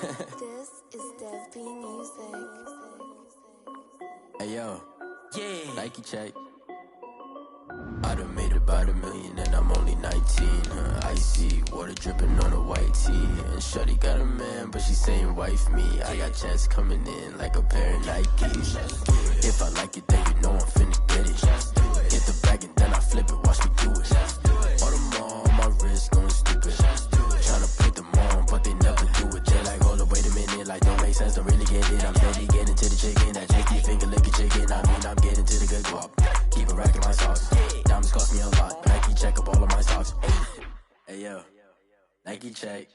This is Dev B Music. Hey yo, Yeah. Nike check. I done made about $1 million and I'm only 19. Icy water dripping on a white tee. And shorty got a man, but she saying wife me. I got checks coming in like a pair of Nikes. If I like it, then you know I'm finna get it. Get the bag and then I flip it, watch me do it. All them all on my wrist going stupid. Tryna put them on, but they never do it. They're like, hold up, wait a minute, like don't make sense, don't really get it. I'm steady getting to the chicken, that JT finger licking chicken. I mean, I'm getting to the good guap. Keep a rack in my socks. Diamonds cost me a lot. Nike check up all of my socks. Hey yo, Nike check.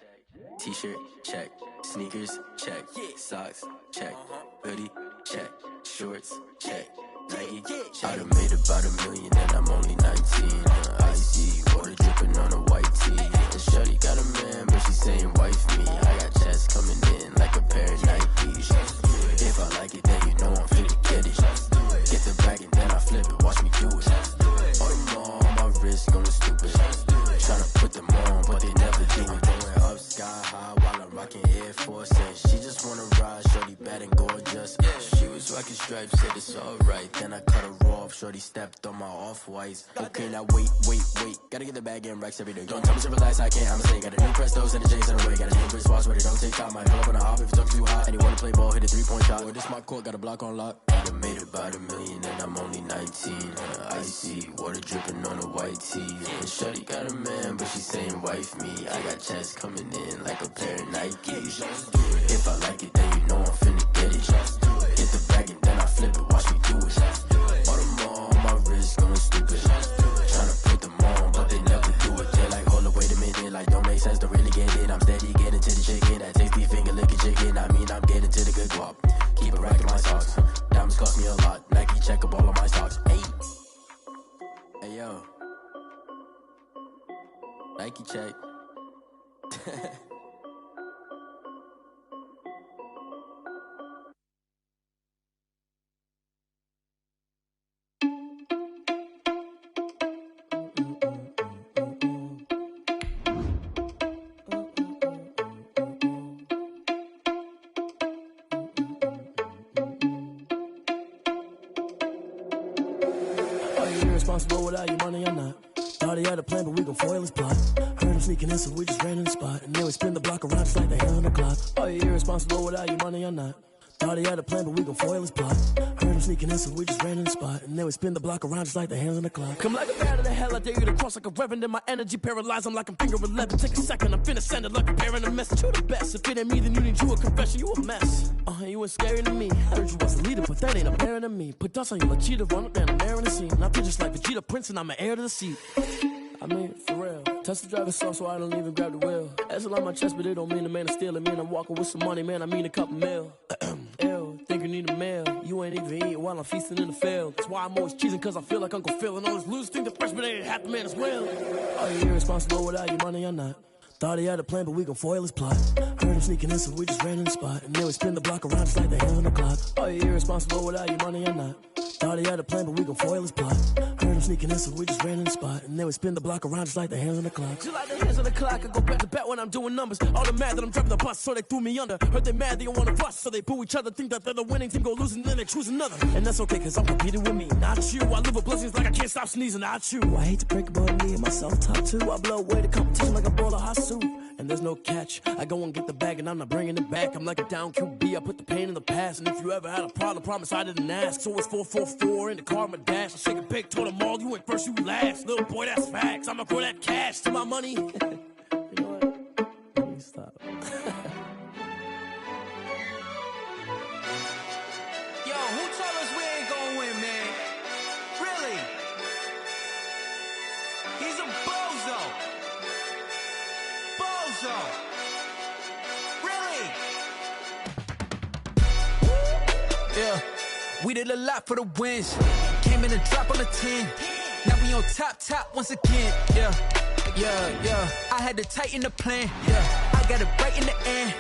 T-shirt check. Sneakers check. Socks check. Hoodie check. Shorts check. Nike I done made about $1 million and I'm only 19. Icy water dripping on a white tee. And shorty got a man, but she saying wife me. I got checks coming in like a pair of Nikes. If I like it, then you know I'm finna get it. Get the bag and then I flip it, watch me do it. All them all on my wrist going stupid. Tryna put them on, but they never do it. Going up sky high while I'm rocking Air Force. And she just wanna ride, shorty bad and gorgeous. She was rocking stripes, said it's alright. Then I cut her off, shorty stepped on my off-whites. Okay, now wait. Gotta get the bag and racks every day. Don't tell me to relax, I can't, I'ma say. Got a new Prestos and a J's in the way. Got a new Chris Foss, but it don't take time. Might pull up on a hop if it's too hot. And he wanna play ball, hit a 3-point shot. Or this my court, got a block on lock. I done made about $1 million and I'm only 19. Icy water dripping on a white tee. And shorty got a man, but she saying wife me. I got checks coming in like a pair of Nikes. If I like it, then you know I'm finna get it. Get the bag and then I flip it, watch me do it. All them all on my wrist going stupid. Tryna put them on, but they never do it. They're like, hold up, wait a minute, like don't make sense, don't really get it. I'm steady getting to the chicken, that tasty finger licking chicken. I mean, I'm getting to the good guap. Keep a rack in my socks. Diamonds cost me a lot. Nike check up all of my socks. Hey yo, Nike check. Irresponsible without your money or not. Thought he had a plan, but we gon' foil his plot. Heard him sneaking in, so we just ran in the spot. And then we spin the block around just like the hand on the clock. Are you irresponsible without your money or not? Thought he had a plan, but we gon' foil his plot. Heard him sneaking in, so we just ran in the spot. And then we spin the block around just like the hands on the clock. Come like a bat of the hell, I dare you to cross like a reverend. And my energy paralyzed, I'm like I'm finger 11. Take a second, I'm finna send it like a parent a message. You the best, if it ain't me, then you need you a confession. You a mess, you ain't scary to me. Heard you was a leader, but that ain't apparent to me. Put dust on you like cheetah, run up down the air in the scene. I feel just like Vegeta Prince and I'm an heir to the seat. I mean, for real. Touch the driver's sauce so I don't even grab the wheel. That's on my chest, but it don't mean the man is stealing. Man, I'm walking with some money, man, I mean a couple mil. Ew, think you need a meal. You ain't even eating while I'm feasting in the field. That's why I'm always cheesing, cause I feel like Uncle Phil. And all those losers think the freshman ain't half the man as well. Are you irresponsible without your money or not? Thought he had a plan, but we gon' foil his plot. Heard him sneaking in, so we just ran in the spot. And then we spin the block around just like the hand on the clock. Are you irresponsible without your money or not? Thought he had a plan, but we gon' foil his plot. Heard him sneaking in, so we just ran in the spot. And then we spin the block around just like the hands on the clock. Just like the hands on the clock, I go back to back when I'm doing numbers. All them mad that I'm driving the bus, so they threw me under. Heard they mad, they don't wanna bust, so they boo each other. Think that they're the winning team, go losing, then they choose another. And that's okay, cause I'm competing with me, not you. I live with blessings like I can't stop sneezing, not you. I hate to break it, but me and myself top two. I blow away the competition like a bowl of hot soup. And there's no catch, I go and get the bag and I'm not bringing it back. I'm like a down QB, I put the pain in the past. And if you ever had a problem, promise I didn't ask. So it's 444 in the car, my dash. I shake a big, told them all, you ain't first, you last. Little boy, that's facts, I'ma throw that cash to my money. You know what? Let me stop. Yo, who told us we ain't gonna win, man? Really? He's a bozo. Bozo. Really? Yeah. We did a lot for the wins. Came in and drop on the 10. Now we on top once again. Yeah. I had to tighten the plan. Yeah. I got it right in the end.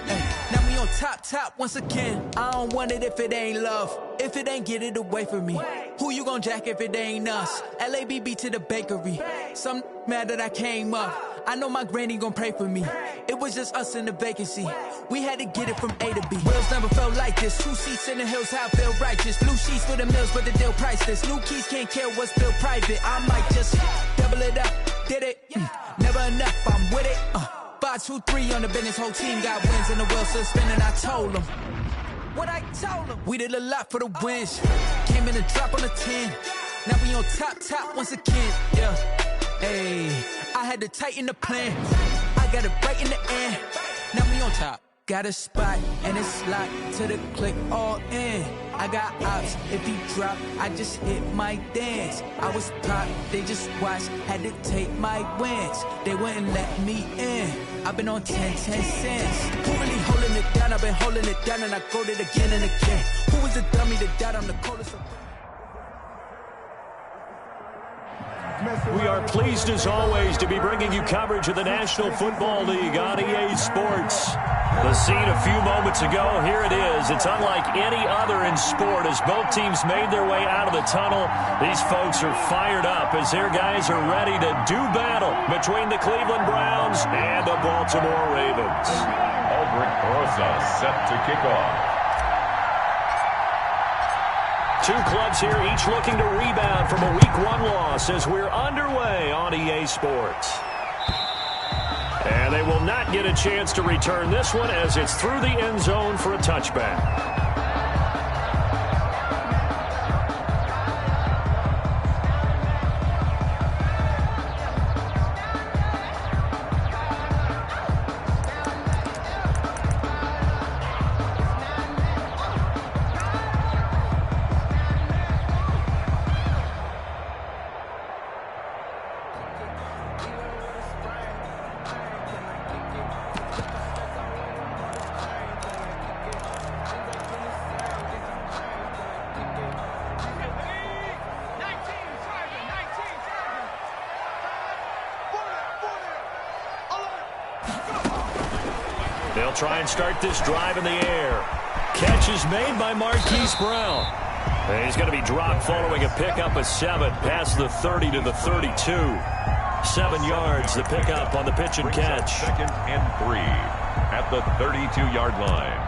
Now we on top once again. I don't want it if it ain't love. If it ain't, get it away from me. Who you gon' jack if it ain't us? LABB to the bakery. Some mad that I came up. I know my granny gon' pray for me. It was just us in the vacancy. We had to get it from A to B. Wheels never felt like this. 2 seats in the hills, how I feel righteous. Blue sheets for the mills, but the deal priceless. New keys can't care what's still private. I might just double it up. Did it? Never enough, I'm with it. 5, 2, 3 on the business. Whole team got wins and the wheels still spinning. I told them what I told them. We did a lot for the wins. Came in a drop on the 10. Now we on top once again. Yeah. Hey, I had to tighten the plan. I got it right in the end. Now we on top. Got a spot and it's locked to the click all in. I got ops, if he drop, I just hit my dance. I was pop, they just watched, had to take my wins. They wouldn't let me in. I've been on 10 cents. Who really holding it down? I've been holding it down and I go it again and again. Who was the dummy that died on the coldest of... We are pleased as always to be bringing you coverage of the National Football League on EA Sports. The scene a few moments ago, here it is. It's unlike any other in sport as both teams made their way out of the tunnel. These folks are fired up as their guys are ready to do battle between the Cleveland Browns and the Baltimore Ravens. Aldrich Rosa set to kick off. Two clubs here, each looking to rebound from a Week 1 loss as we're underway on EA Sports. And they will not get a chance to return this one as it's through the end zone for a touchback. They'll try and start this drive in the air. Catch is made by Marquise Brown. And he's going to be dropped following a pickup of 7 past the 30 to the 32. 7 yards, the pickup on the pitch and catch. 2nd and 3 at the 32-yard line.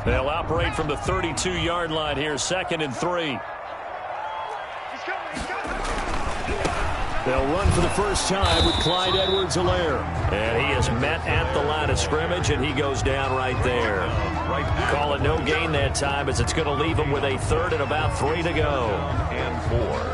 They'll operate from the 32-yard line here, 2nd and 3. They'll run for the first time with Clyde Edwards-Helaire. And he is met at the line of scrimmage, and he goes down right there. Call it no gain that time as it's going to leave him with a 3rd and about 3 to go. And 4.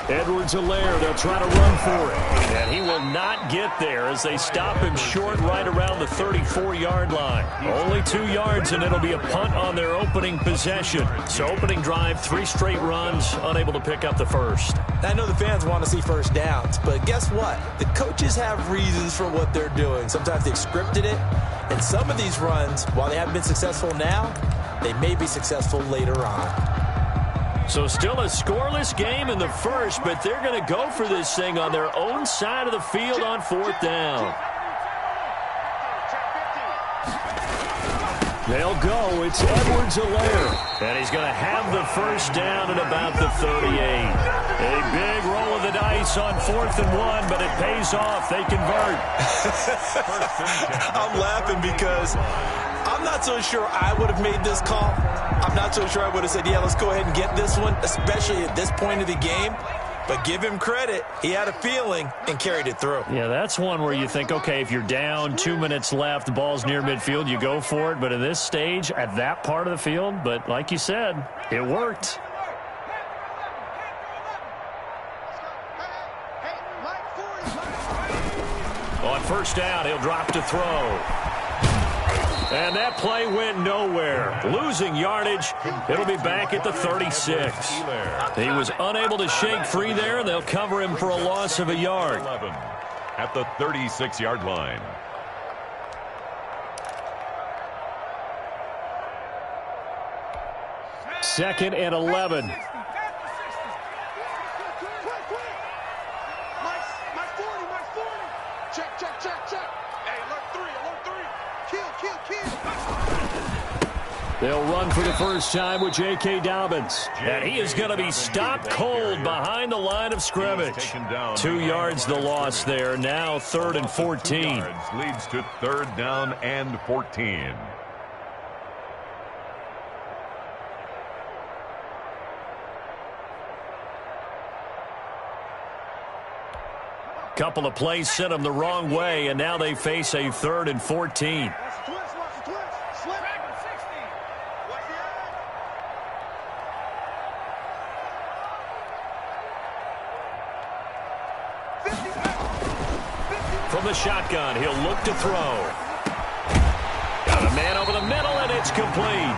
Edwards-Helaire, they'll try to run for it. And he will not get there as they stop him short right around the 34-yard line. Only 2 yards, and it'll be a punt on their opening possession. So opening drive, 3 straight runs, unable to pick up the first. I know the fans want to see first downs, but guess what? The coaches have reasons for what they're doing. Sometimes they've scripted it, and some of these runs, while they haven't been successful now, they may be successful later on. So still a scoreless game in the first, but they're going to go for this thing on their own side of the field on 4th down. They'll go. It's Edwards-Helaire. And he's going to have the first down at about the 38. A big roll of the dice on 4th and 1, but it pays off. They convert. I'm laughing because I'm not so sure I would have made this call. I'm not so sure I would have said, yeah, let's go ahead and get this one, especially at this point of the game. but give him credit. He had a feeling and carried it through. Yeah, that's one where you think, okay, if you're down, 2 minutes left, the ball's near midfield, you go for it. But at this stage, at that part of the field, but like you said, it worked. On first down, he'll drop to throw. And that play went nowhere. Losing yardage. It'll be back at the 36. He was unable to shake free there, and they'll cover him for a loss of a yard. At the 36-yard line. Second and 11. They'll run for the first time with J.K. Dobbins. And he is going to be stopped cold behind the line of scrimmage. 2 yards the loss there. Now 3rd and 14. Leads to 3rd down and 14. Couple of plays sent them the wrong way, and now they face a 3rd and 14. From the shotgun, he'll look to throw. Got a man over the middle, and it's complete.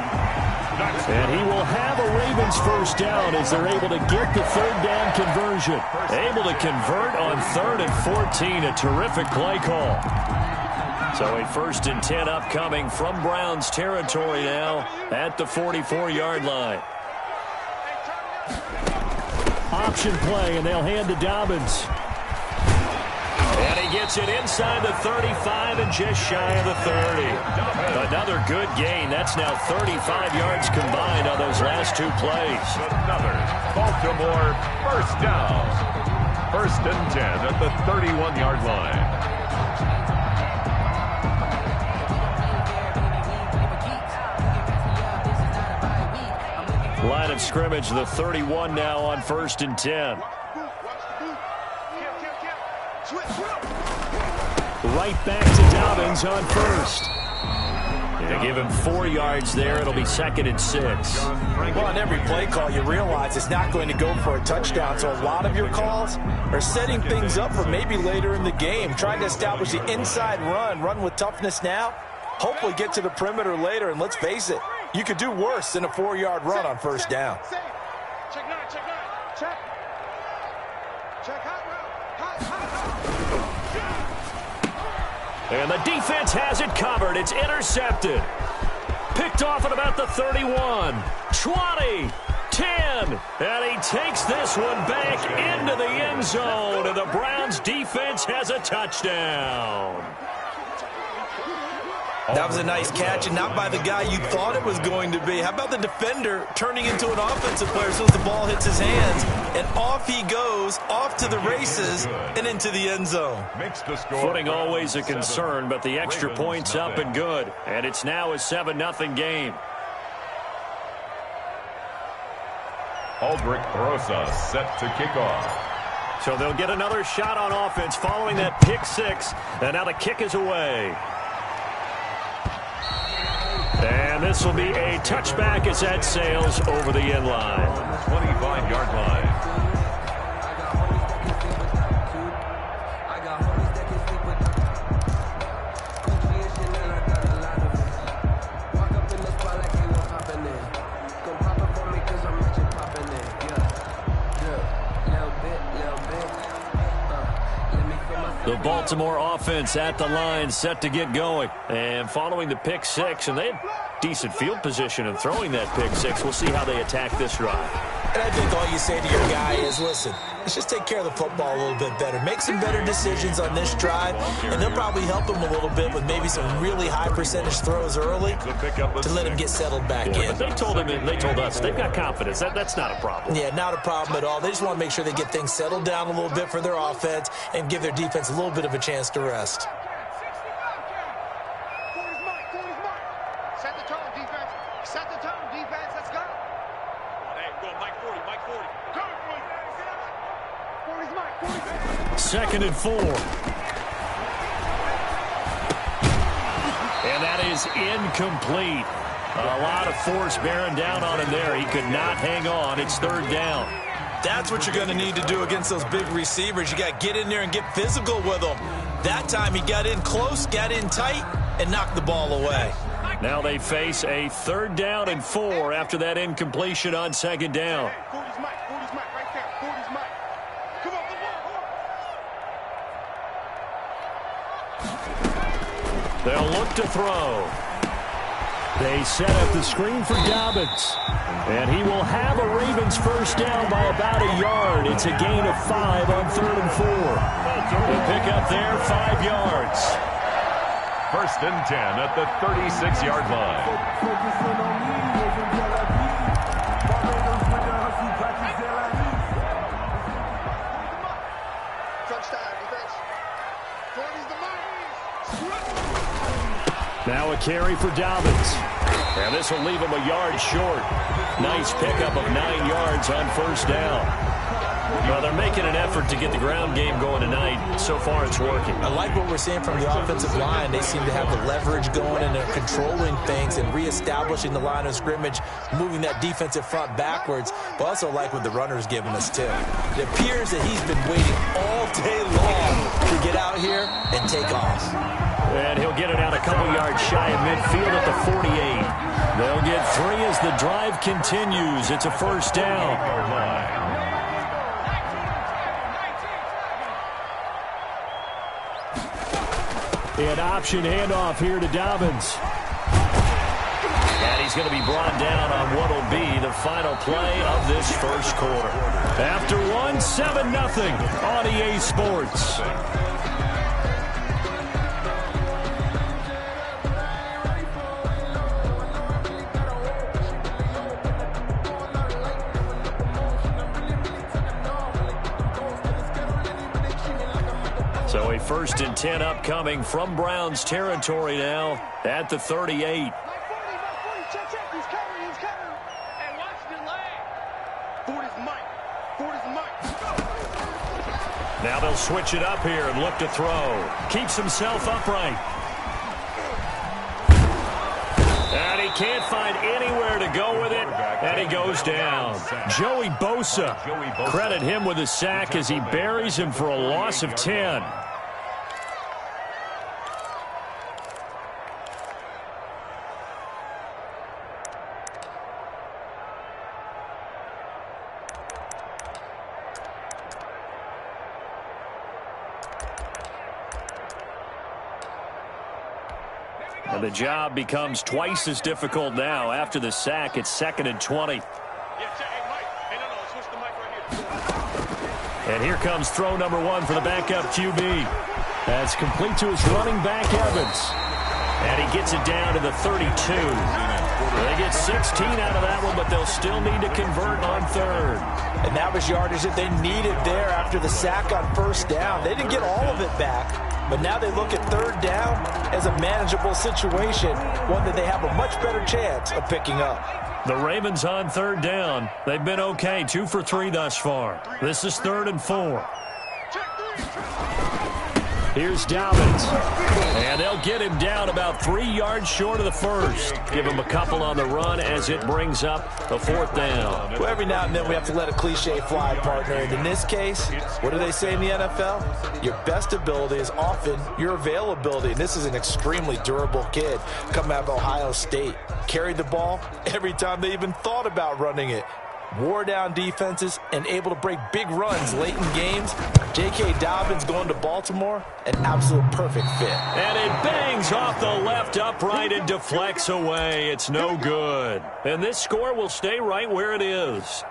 And he will have a Ravens first down as they're able to get the 3rd down conversion. Able to convert on 3rd and 14. A terrific play call. So a 1st and 10 upcoming from Browns territory now at the 44-yard line. Option play, and they'll hand to Dobbins. And he gets it inside the 35 and just shy of the 30. Another good gain. That's now 35 yards combined on those last 2 plays. Another Baltimore first down. 1st and 10 at the 31-yard line. Line of scrimmage, the 31 now on 1st and 10. Right back to Dobbins on 1st. They give him 4 yards there. It'll be 2nd and 6. Well, on every play call, you realize it's not going to go for a touchdown. So a lot of your calls are setting things up for maybe later in the game. Trying to establish the inside run with toughness now. Hopefully get to the perimeter later. And let's face it, you could do worse than a 4-yard run on 1st down. And the defense has it covered. It's intercepted. Picked off at about the 31, 20, 10. And he takes this one back into the end zone. And the Browns defense has a touchdown. That was a nice catch, and not by the guy you thought it was going to be. How about the defender turning into an offensive player as soon as the ball hits his hands? And off he goes, off to the races, and into the end zone. Footing always a concern, but the extra point's up and good. And it's now a 7-0 game. Aldrich Rosa set to kick off. So they'll get another shot on offense following that pick 6. And now the kick is away. And this will be a touchback as that sails over the end line. 25-yard line. The Baltimore offense at the line set to get going. And following the pick 6, and they had decent field position in throwing that pick 6. We'll see how they attack this drive. And I think all you say to your guy is, listen, let's just take care of the football a little bit better. Make some better decisions on this drive, and they'll probably help him a little bit with maybe some really high percentage throws early to let him get settled back in. But they told him, and they told us, they've got confidence. That's not a problem. Yeah, not a problem at all. They just want to make sure they get things settled down a little bit for their offense and give their defense a little bit of a chance to rest. 2nd and 4. And that is incomplete. A lot of force bearing down on him there. He could not hang on. It's 3rd down. That's what you're going to need to do against those big receivers. You got to get in there and get physical with them. That time he got in close, got in tight, and knocked the ball away. Now they face a 3rd down and 4 after that incompletion on 2nd down. They'll look to throw. They set up the screen for Dobbins. And he will have a Ravens 1st down by about a yard. It's a gain of 5 on 3rd and 4. The pickup there, 5 yards. 1st and 10 at the 36-yard line. Now a carry for Dobbins. And this will leave him a yard short. Nice pickup of 9 yards on 1st down. Well, they're making an effort to get the ground game going tonight. So far, it's working. I like what we're seeing from the offensive line. They seem to have the leverage going, and they're controlling things and reestablishing the line of scrimmage, moving that defensive front backwards. But I also like what the runner's giving us, too. It appears that he's been waiting all day long to get out here and take off. And he'll get it out a couple yards shy of midfield at the 48. They'll get 3 as the drive continues. It's a 1st down. An option handoff here to Dobbins. And he's going to be brought down on what will be the final play of this 1st quarter. After 1, 7-0 on EA Sports. So a 1st and 10 upcoming from Browns territory now at the 38. Now they'll switch it up here and look to throw. Keeps himself upright. And he can't find anywhere to go with it, and he goes down. Joey Bosa. Credit him with a sack as he buries him for a loss of 10. And the job becomes twice as difficult now. After the sack, it's 2nd and 20. And here comes throw number 1 for the backup QB. That's complete to his running back, Evans. And he gets it down to the 32. They get 16 out of that one, but they'll still need to convert on 3rd. And that was yardage that they needed there after the sack on 1st down. They didn't get all of it back, but now they look at 3rd down as a manageable situation, one that they have a much better chance of picking up. The Ravens on 3rd down. They've been okay, 2 for 3 thus far. This is 3rd and 4. Here's Dobbins. And they'll get him down about 3 yards short of the 1st. Give him a couple on the run as it brings up the 4th down. Well, every now and then we have to let a cliche fly, partner. And in this case, what do they say in the NFL? Your best ability is often your availability. And this is an extremely durable kid coming out of Ohio State. Carried the ball every time they even thought about running it. Wore down defenses and able to break big runs late in games. J.K. Dobbins going to Baltimore, an absolute perfect fit. And it bangs off the left upright and deflects away. It's no good. And this score will stay right where it is.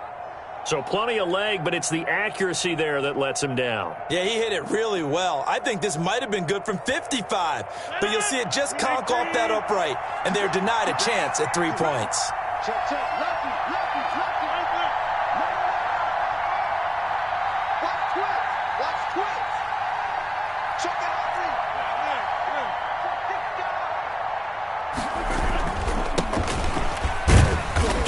So plenty of leg, but it's the accuracy there that lets him down. Yeah, he hit it really well. I think this might have been good from 55. But you'll see it just conk off that upright, and they're denied a chance at 3 points. Check, check, lefty, lefty, lefty.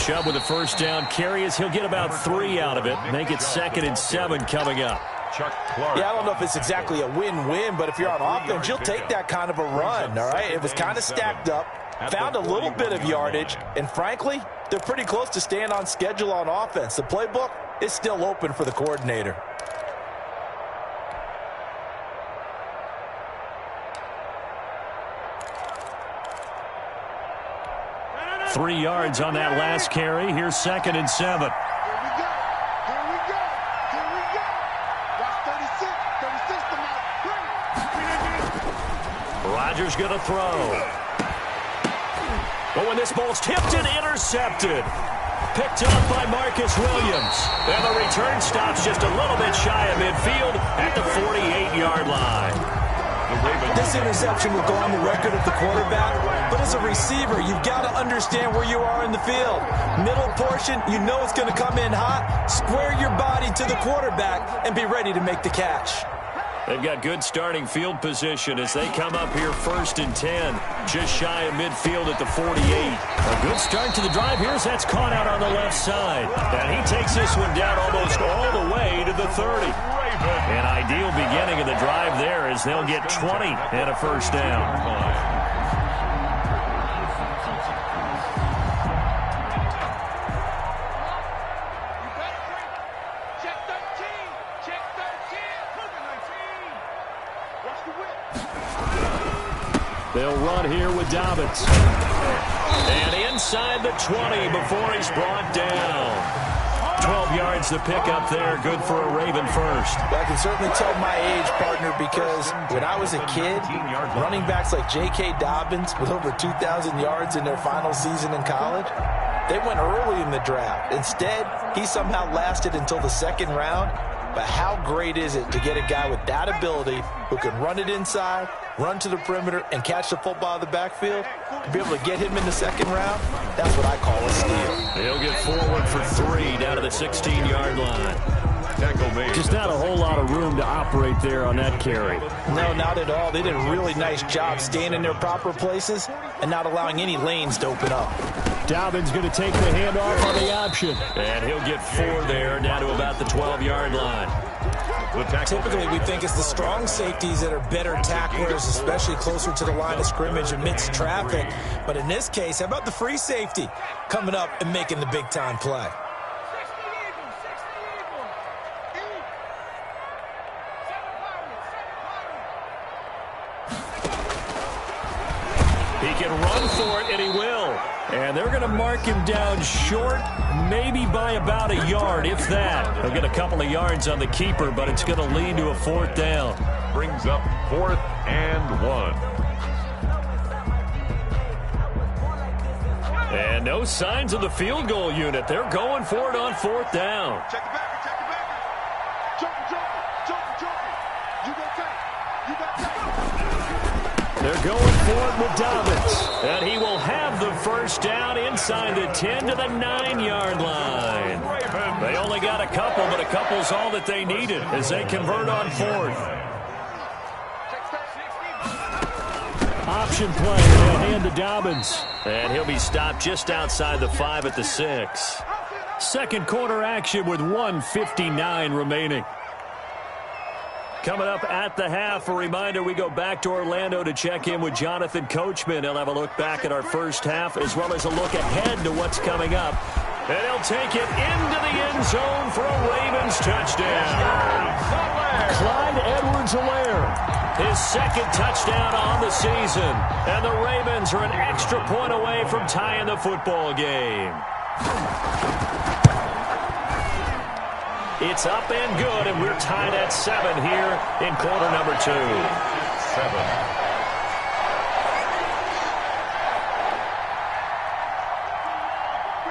Chubb with a 1st down carry as he'll get about 3 out of it. Make it 2nd and 7 coming up. Chuck Clark. Yeah, I don't know if it's exactly a win-win, but if you're on offense, you'll take that kind of a run, all right? It was kind of stacked up, found a little bit of yardage, and frankly, they're pretty close to staying on schedule on offense. The playbook is still open for the coordinator. 3 yards on that last carry. Here's 2nd and 7. Here we go. Here we go. Here we go. That's 36. 36 to my. Rodgers going to throw. Oh, and this ball's tipped and intercepted. Picked up by Marcus Williams. And the return stops just a little bit shy of midfield at the 48-yard line. This interception will go on the record of the quarterback, but as a receiver, you've got to understand where you are in the field. Middle portion, you know it's going to come in hot. Square your body to the quarterback and be ready to make the catch. They've got good starting field position as they come up here 1st and 10, just shy of midfield at the 48. A good start to the drive. Here's that's caught out on the left side. And he takes this one down almost all the way to the 30. An ideal beginning of the drive there as they'll get 20 and a first down. They'll run here with Dobbins. And inside the 20 before he's brought down. 12 yards to pick up there. Good for a Raven first. Well, I can certainly tell my age, partner, because when I was a kid, running backs like J.K. Dobbins with over 2,000 yards in their final season in college, they went early in the draft. Instead, he somehow lasted until the 2nd round. But how great is it to get a guy with that ability who can run it inside, run to the perimeter, and catch the football in the backfield? To be able to get him in the 2nd round, that's what I call a steal. He'll get forward for 3 down to the 16-yard line. Just not a whole lot of room to operate there on that carry. No, not at all. They did a really nice job staying in their proper places and not allowing any lanes to open up. Dobbins going to take the handoff on the option. And he'll get 4 there, down to about the 12-yard line. Typically, we think it's the strong safeties that are better tacklers, especially closer to the line of scrimmage amidst traffic. But in this case, how about the free safety coming up and making the big-time play? He can run for it, and he will. And they're going to mark him down short, maybe by about a yard, if that. He'll get a couple of yards on the keeper, but it's going to lead to a 4th down. Brings up 4th and 1. And no signs of the field goal unit. They're going for it on 4th down. Check the backer, check the backer. Jump. You got tape. You got tape. They're going for it with Dobbins. And he will have the first down inside the 10 to the 9-yard line. They only got a couple, but a couple's all that they needed as they convert on 4th. Option play. They'll hand to Dobbins. And he'll be stopped just outside the 5 at the 6. Second quarter action with 1:59 remaining. Coming up at the half, a reminder, we go back to Orlando to check in with Jonathan Coachman. He'll have a look back at our first half as well as a look ahead to what's coming up. And he'll take it into the end zone for a Ravens touchdown. Clyde Edwards-Helaire. His 2nd touchdown on the season. And the Ravens are an extra point away from tying the football game. It's up and good, and we're tied at 7 here in quarter number 2. 7.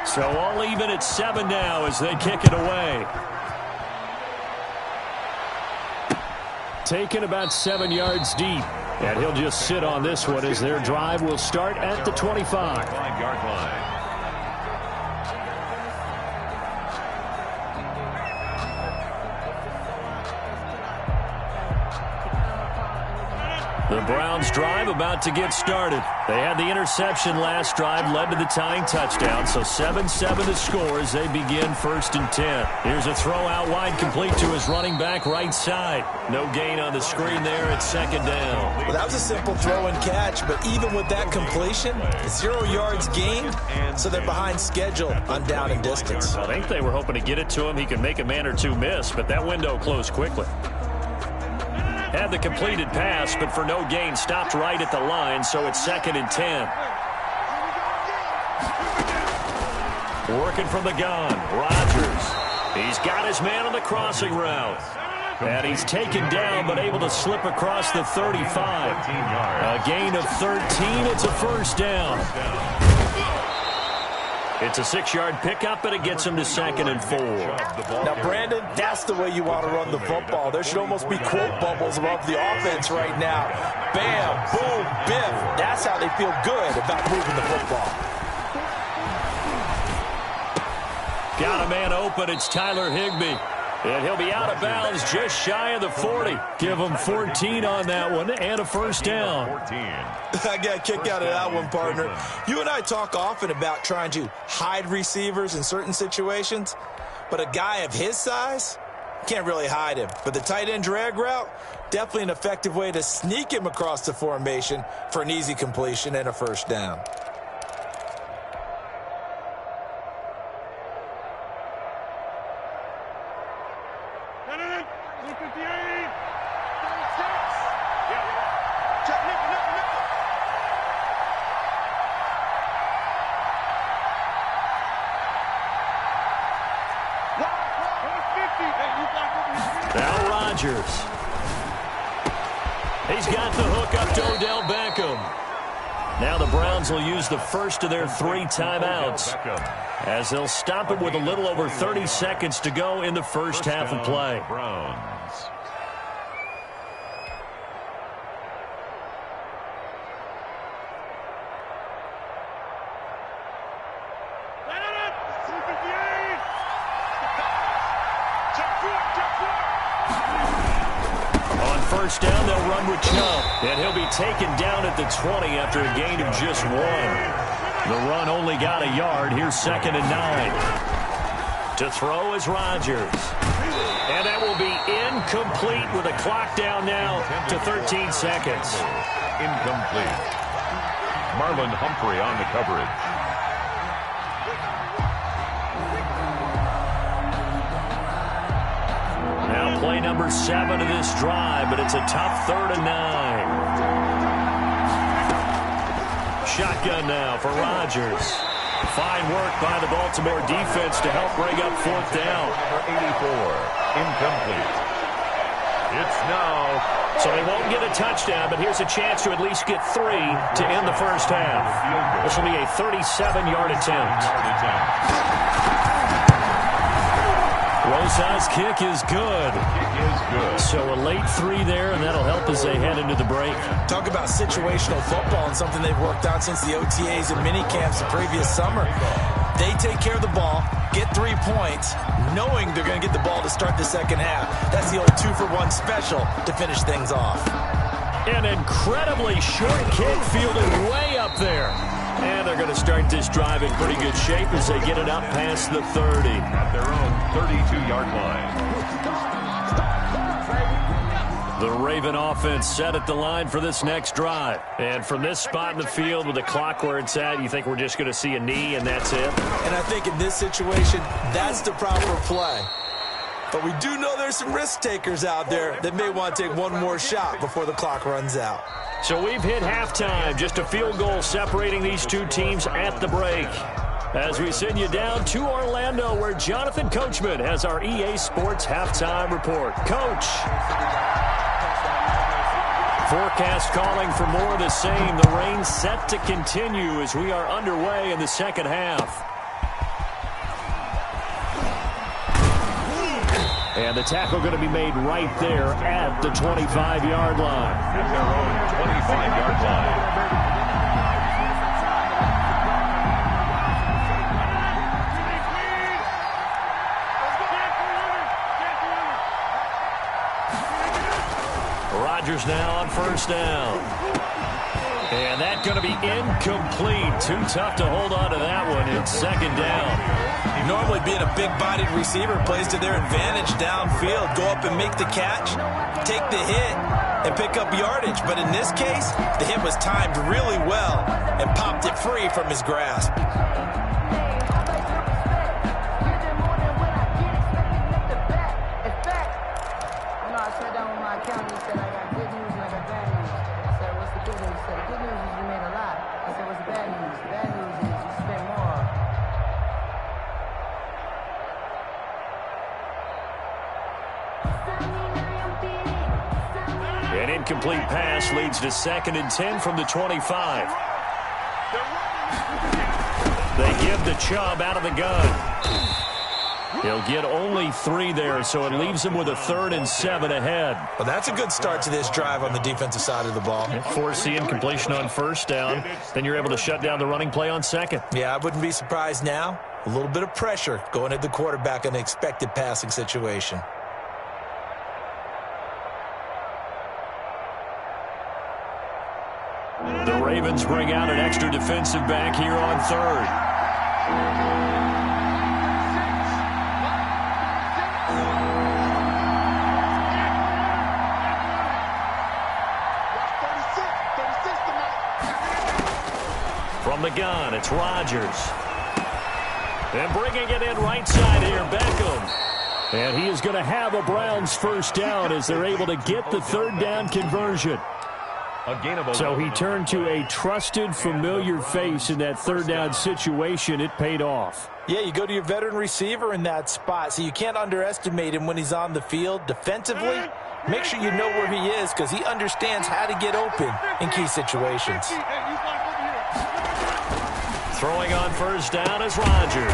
So all even at 7 now as they kick it away. Taken about 7 yards deep. And he'll just sit on this one as their drive will start at the 25. 5-yard line. The Browns drive about to get started. They had the interception last drive, led to the tying touchdown, so 7-7 to score as they begin 1st and 10. Here's a throw out wide, complete to his running back right side. No gain on the screen there at 2nd down. Well, that was a simple throw and catch, but even with that completion, 0 yards gained, so they're behind schedule on down and distance. I think they were hoping to get it to him. He could make a man or two miss, but that window closed quickly. Had the completed pass, but for no gain, stopped right at the line, so it's 2nd and 10. Working from the gun, Rodgers. He's got his man on the crossing route. And he's taken down, but able to slip across the 35. A gain of 13, it's a 1st down. It's a 6-yard pickup, and it gets him to 2nd and 4. Now, Brandon, that's the way you want to run the football. There should almost be quote bubbles above the offense right now. Bam, boom, biff. That's how they feel good about moving the football. Got a man open. It's Tyler Higbee. And he'll be out of bounds just shy of the 40. Give him 14 on that one and a 1st down. I got a kick out of that one, partner. You and I talk often about trying to hide receivers in certain situations, but a guy of his size, can't really hide him. But the tight end drag route, definitely an effective way to sneak him across the formation for an easy completion and a 1st down. Now Rodgers. He's got the hook up to Odell Beckham. Now the Browns will use the first of their 3 timeouts as they'll stop it with a little over 30 seconds to go in the first half of play. On 1st down, they'll run with Chubb, and he'll be taken down at the 20 after a gain of just 1. The run only got a yard. Here's 2nd and 9. To throw is Rodgers. And that will be incomplete with a clock down now to 13 seconds. Incomplete. Marlon Humphrey on the coverage. Now play number 7 of this drive, but it's a tough 3rd and 9. Shotgun now for Rodgers. Fine work by the Baltimore defense to help bring up 4th down. Number 84, incomplete. It's now. So they won't get a touchdown, but here's a chance to at least get 3 to end the first half. This will be a 37-yard attempt. Rosas' kick is good. So a late 3 there, and that'll help as they head into the break. Talk about situational football and something they've worked on since the OTAs and mini camps the previous summer. They take care of the ball, get 3 points, knowing they're going to get the ball to start the second half. That's the old 2-for-1 special to finish things off. An incredibly short kick fielded way up there. And they're going to start this drive in pretty good shape as they get it up past the 30. At their own 32-yard line. The Raven offense set at the line for this next drive. And from this spot in the field with the clock where it's at, you think we're just going to see a knee and that's it? And I think in this situation, that's the proper play. But we do know there's some risk takers out there that may want to take one more shot before the clock runs out. So we've hit halftime, just a field goal separating these two teams at the break. As we send you down to Orlando, where Jonathan Coachman has our EA Sports halftime report. Coach. Forecast calling for more of the same. The rain set to continue as we are underway in the second half. And the tackle going to be made right there at the 25-yard line. At their own 25-yard line. Rodgers now on first down. And that's going to be incomplete. Too tough to hold on to that one. It's second down. Normally being a big-bodied receiver plays to their advantage downfield. Go up and make the catch, take the hit, and pick up yardage. But in this case, the hit was timed really well and popped it free from his grasp. An incomplete pass leads to 2nd and 10 from the 25. They give the Chubb out of the gun. He'll get only 3 there, so it leaves him with a 3rd and 7 ahead. Well, that's a good start to this drive on the defensive side of the ball. Force the incompletion on first down. Then you're able to shut down the running play on second. Yeah, I wouldn't be surprised now. A little bit of pressure going at the quarterback in an expected passing situation. The Ravens bring out an extra defensive back here on 3rd. From the gun, it's Rodgers. And bringing it in right side here, Beckham. And he is going to have a Browns first down as they're able to get the 3rd down conversion. So he turned to a trusted, familiar face in that 3rd down situation. It paid off. Yeah, you go to your veteran receiver in that spot, so you can't underestimate him when he's on the field. Defensively, make sure you know where he is because he understands how to get open in key situations. Throwing on first down is Rodgers.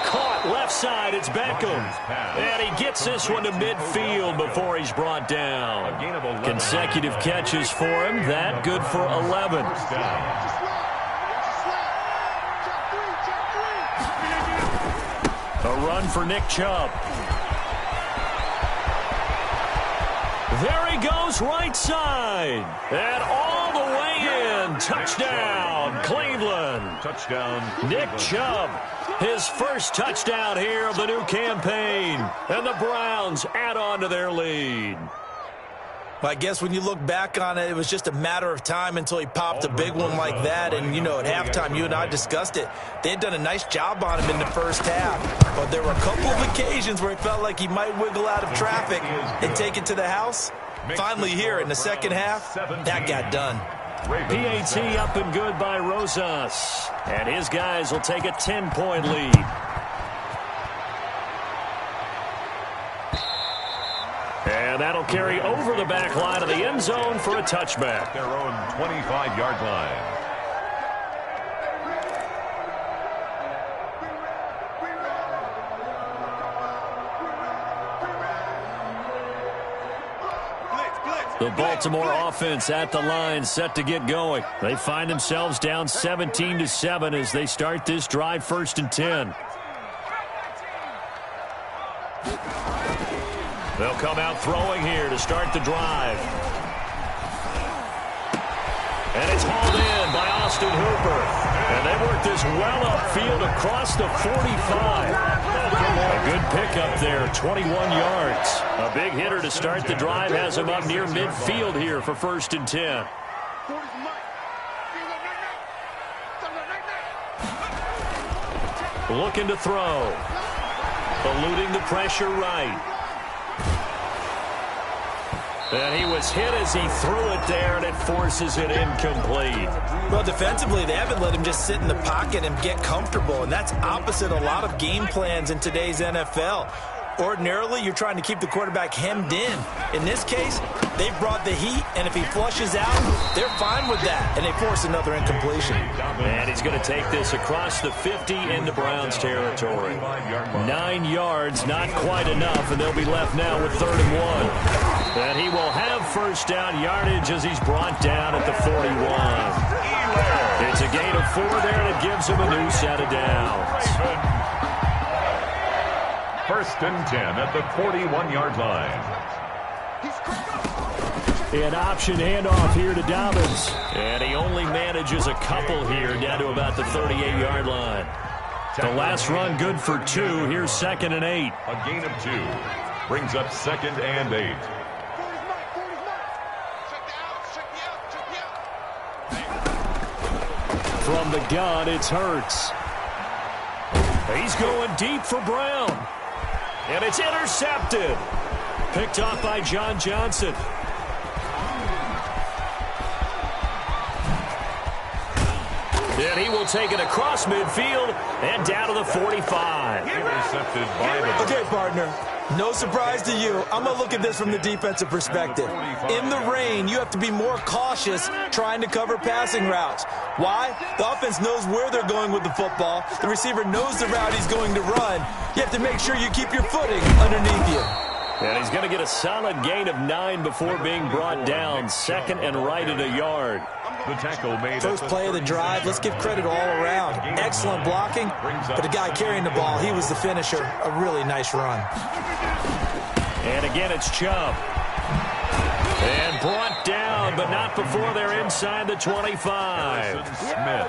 Caught left side, it's Beckham. And he gets this one to midfield before he's brought down. Consecutive catches for him. That good for 11. A run for Nick Chubb. There he goes right side. And all the way in. Touchdown, Cleveland. Touchdown, Nick Chubb. His first touchdown here of the new campaign. And the Browns add on to their lead. Well, I guess when you look back on it, it was just a matter of time until he popped a big one like that. And, you know, at halftime, you and I discussed it. They had done a nice job on him in the first half. But there were a couple of occasions where it felt like he might wiggle out of traffic and take it to the house. Finally here in the second half, that got done. PAT up and good by Rosas. And his guys will take a 10-point lead. And that'll carry over the back line of the end zone for a touchback. Their own 25-yard line. The Baltimore offense at the line, set to get going. They find themselves down 17-7 as they start this drive, 1st and 10. They'll come out throwing here to start the drive. And it's hauled in by Austin Hooper. And they work this well upfield across the 45. A good pickup there, 21 yards. A big hitter to start the drive has him up near midfield here for 1st and 10. Looking to throw. Eluding the pressure right. And he was hit as he threw it there, and it forces it incomplete. Well, defensively, they haven't let him just sit in the pocket and get comfortable, and that's opposite a lot of game plans in today's NFL. Ordinarily, you're trying to keep the quarterback hemmed in. In this case, they've brought the heat, and if he flushes out, they're fine with that, and they force another incompletion. And he's going to take this across the 50 into Browns territory. 9 yards, not quite enough, and they'll be left now with 3rd and 1. And he will have first down yardage as he's brought down at the 41. It's a gain of 4 there that gives him a new set of downs. 1st and 10 at the 41-yard line. An option handoff here to Dobbins. And he only manages a couple here down to about the 38-yard line. The last run good for 2. Here's 2nd and 8. A gain of 2. Brings up 2nd and 8. From the gun, it's Hurts. He's going deep for Brown. And it's intercepted. Picked off by John Johnson. And he will take it across midfield and down to the 45. Intercepted by the... Okay, partner. No surprise to you. I'm going to look at this from the defensive perspective. In the rain, you have to be more cautious trying to cover passing routes. Why? The offense knows where they're going with the football. The receiver knows the route he's going to run. You have to make sure you keep your footing underneath you. And he's going to get a solid gain of 9 before being brought down. 2nd and right at a yard. The tackle made. First play of the drive, let's give credit all around. Excellent blocking, but the guy carrying the ball, he was the finisher. A really nice run. And again, it's Chubb. And brought down, but not before they're inside the 25.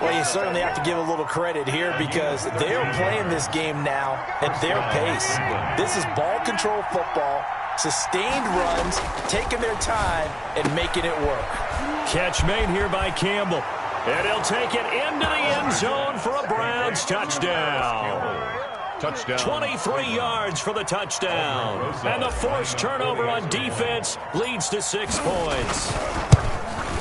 Well, you certainly have to give a little credit here because they're playing this game now at their pace. This is ball control football, sustained runs, taking their time, and making it work. Catch made here by Campbell. And he'll take it into the end zone for a Browns touchdown. Touchdown. 23 yards for the touchdown. And the forced turnover on defense leads to 6 points.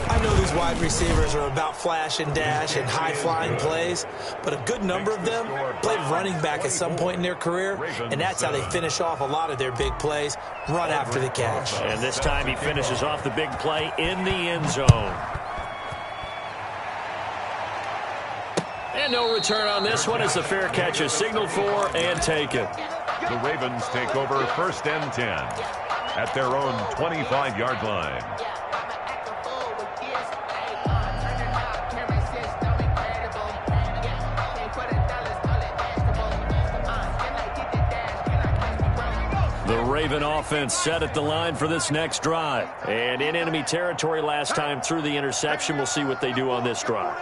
I know these wide receivers are about flash and dash and high-flying plays, but a good number of them played running back at some point in their career, and that's how they finish off a lot of their big plays, run after the catch. And this time he finishes off the big play in the end zone. And no return on this one as the fair catch is signaled for and taken. The Ravens take over 1st and 10 at their own 25-yard line. The Raven offense set at the line for this next drive. And in enemy territory last time through the interception. We'll see what they do on this drive.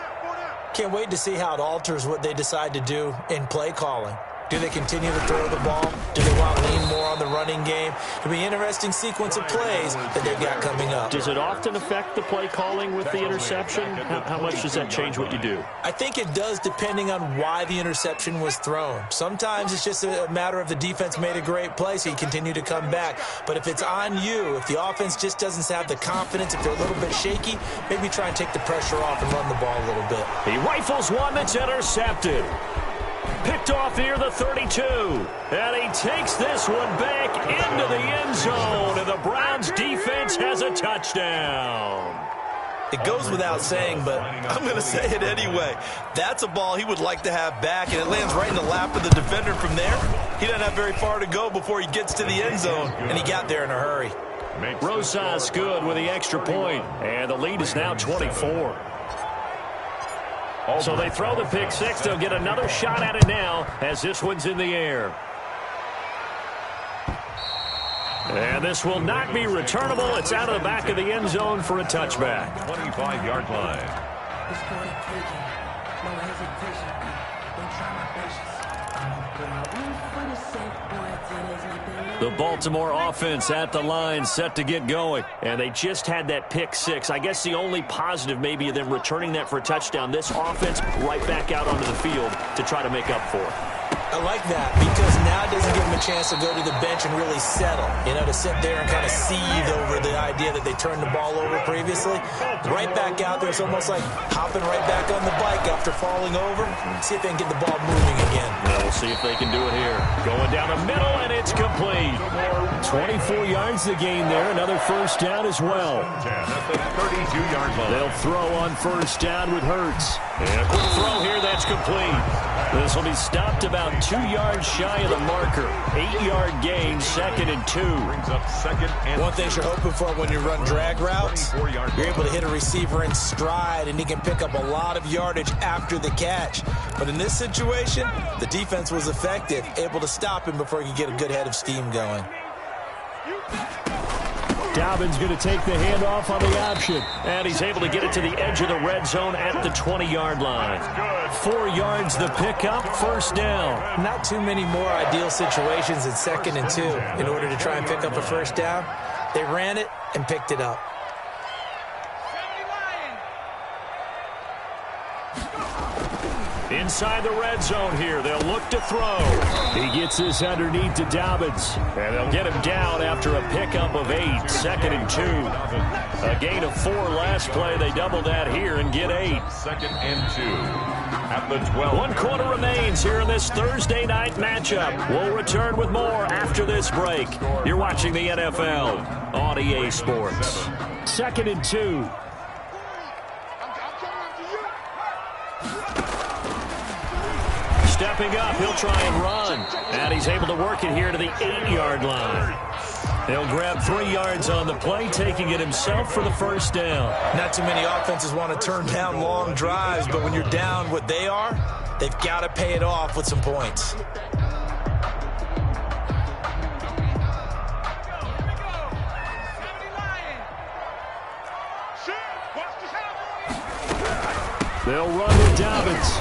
Can't wait to see how it alters what they decide to do in play calling. Do they continue to throw the ball? Do they want to lean more on the running game? It'll be an interesting sequence of plays that they've got coming up. Does it often affect the play calling with the interception? How much does that change what you do? I think it does depending on why the interception was thrown. Sometimes it's just a matter of the defense made a great play, so you continue to come back. But if it's on you, if the offense just doesn't have the confidence, if they're a little bit shaky, maybe try and take the pressure off and run the ball a little bit. He rifles one that's intercepted. Picked off near the 32. And he takes this one back into the end zone. And the Browns defense has a touchdown. It goes without saying, but I'm going to say it anyway. That's a ball he would like to have back, and it lands right in the lap of the defender from there. He doesn't have very far to go before he gets to the end zone, and he got there in a hurry. Rosas good with the extra point, and the lead is now 24. So they throw the pick six. They'll get another shot at it now as this one's in the air. And this will not be returnable. It's out of the back of the end zone for a touchback. 25-yard line. The Baltimore offense at the line, set to get going. And they just had that pick six. I guess the only positive maybe of them returning that for a touchdown. This offense right back out onto the field to try to make up for it. I like that because now it doesn't give them a chance to go to the bench and really settle, to sit there and kind of seethe over the idea that they turned the ball over previously. Right back out there, it's almost like hopping right back on the bike after falling over. See if they can get the ball moving again. Well, we'll see if they can do it here. Going down the middle, and it's complete. 24 yards to gain there. Another first down as well. At the 32-yard line. They'll throw on first down with Hurts. And a quick throw here, that's complete. This will be stopped about 2 yards shy of the marker. 8-yard gain, 2nd and 2. Brings up 2nd and 2. One thing you're hoping for when you run drag routes, you're able to hit a receiver in stride, and he can pick up a lot of yardage after the catch. But in this situation, the defense was effective, able to stop him before he could get a good head of steam going. Dobbins going to take the handoff on the option. And he's able to get it to the edge of the red zone at the 20-yard line. 4 yards the pickup, first down. Not too many more ideal situations in 2nd and 2 in order to try and pick up a first down. They ran it and picked it up. Inside the red zone here, they'll look to throw. He gets this underneath to Dobbins, and they'll get him down after a pickup of 8, 2nd and 2. A gain of 4 last play. They double that here and get 8. 2nd and 2 at the 12. 1 quarter remains here in this Thursday night matchup. We'll return with more after this break. You're watching the NFL on EA Sports. 2nd and 2. Stepping up, he'll try and run. And he's able to work it here to the 8-yard line. He'll grab 3 yards on the play, taking it himself for the first down. Not too many offenses want to turn down long drives, but when you're down what they are, they've got to pay it off with some points. They'll run with Dobbins.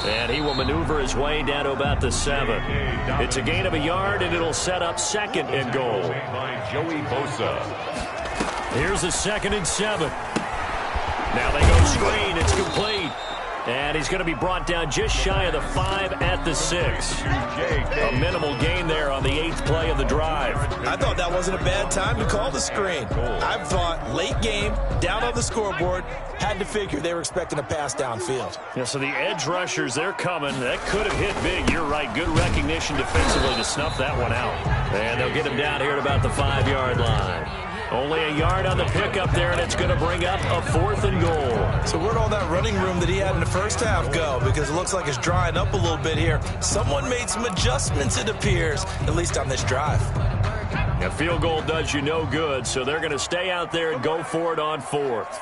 And he will maneuver his way down to about the 7. It's a gain of 1 yard, and it'll set up 2nd and goal. Joey Bosa. Here's a 2nd and 7. Now they go screen. It's complete. And he's going to be brought down just shy of the 5 at the 6. A minimal gain there on the 8th play of the drive. I thought that wasn't a bad time to call the screen. I thought late game, down on the scoreboard, had to figure they were expecting a pass downfield. Yeah, so the edge rushers, they're coming. That could have hit big. You're right. Good recognition defensively to snuff that one out. And they'll get him down here at about the 5-yard line. Only 1 yard on the pickup there, and it's going to bring up a 4th and goal. So where'd all that running room that he had in the first half go? Because it looks like it's drying up a little bit here. Someone made some adjustments, it appears, at least on this drive. A field goal does you no good, so they're going to stay out there and go for it on 4th.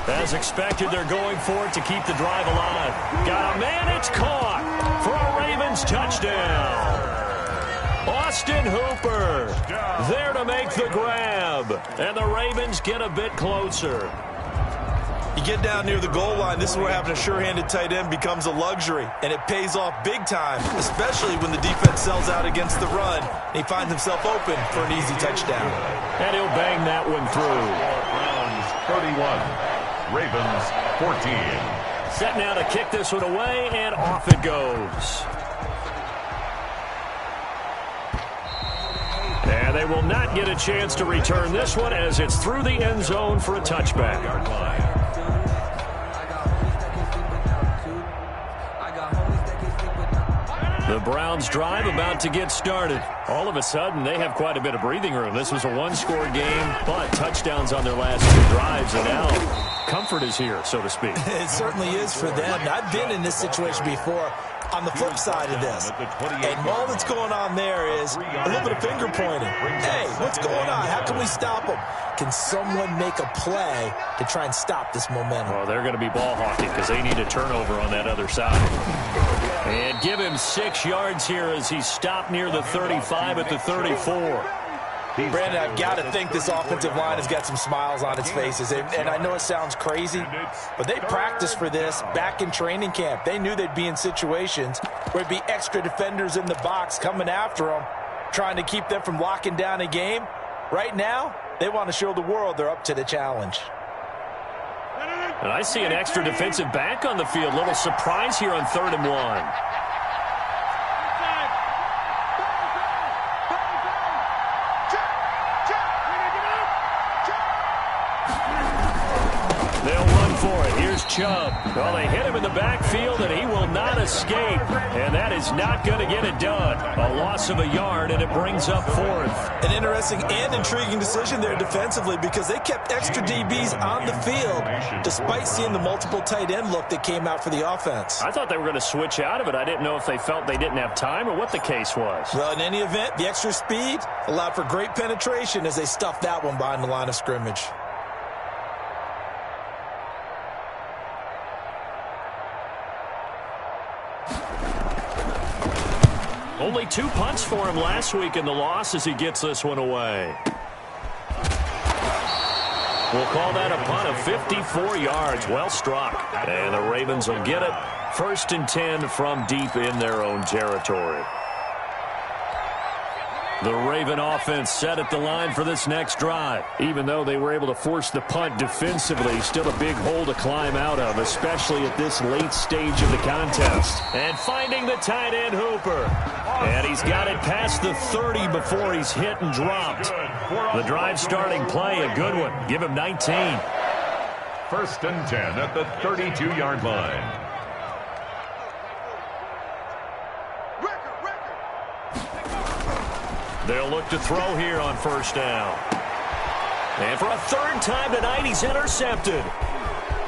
As expected, they're going for it to keep the drive alive. Got a man, it's caught for a Ravens touchdown. Austin Hooper there to make the grab, and the Ravens get a bit closer. You get down near the goal line, this is where having a sure-handed tight end becomes a luxury, and it pays off big time, especially when the defense sells out against the run, and he finds himself open for an easy touchdown. And he'll bang that one through. Browns 31. Ravens 14. Set now to kick this one away, and off it goes. And they will not get a chance to return this one as it's through the end zone for a touchback. The Browns drive about to get started. All of a sudden, they have quite a bit of breathing room. This was a one-score game, but touchdowns on their last 2 drives, and now comfort is here, so to speak. It certainly is for them. I've been in this situation before on the flip side of this. And all that's going on there is a little bit of finger pointing. Hey, what's going on? How can we stop them? Can someone make a play to try and stop this momentum? Well, they're going to be ball hawking because they need a turnover on that other side. And give him 6 yards here as he's stopped near the 35 at the 34. Brandon, I've got to think this offensive line has got some smiles on its faces. And I know it sounds crazy, but they practiced for this back in training camp. They knew they'd be in situations where there'd be extra defenders in the box coming after them, trying to keep them from locking down a game. Right now, they want to show the world they're up to the challenge. And I see an extra defensive back on the field. Little surprise here on 3rd and 1. Chubb. Well, they hit him in the backfield, and he will not escape. And that is not going to get it done. A loss of 1 yard, and it brings up 4th. An interesting and intriguing decision there defensively because they kept extra DBs on the field despite seeing the multiple tight end look that came out for the offense. I thought they were going to switch out of it. I didn't know if they felt they didn't have time or what the case was. Well, in any event, the extra speed allowed for great penetration as they stuffed that one behind the line of scrimmage. Only 2 punts for him last week in the loss as he gets this one away. We'll call that a punt of 54 yards. Well struck. And the Ravens will get it. 1st and 10 from deep in their own territory. The Raven offense set at the line for this next drive. Even though they were able to force the punt defensively, still a big hole to climb out of, especially at this late stage of the contest. And finding the tight end Hooper. And he's got it past the 30 before he's hit and dropped. The drive starting play, a good one. Give him 19. 1st and 10 at the 32-yard line. They'll look to throw here on 1st down. And for a 3rd time tonight, he's intercepted.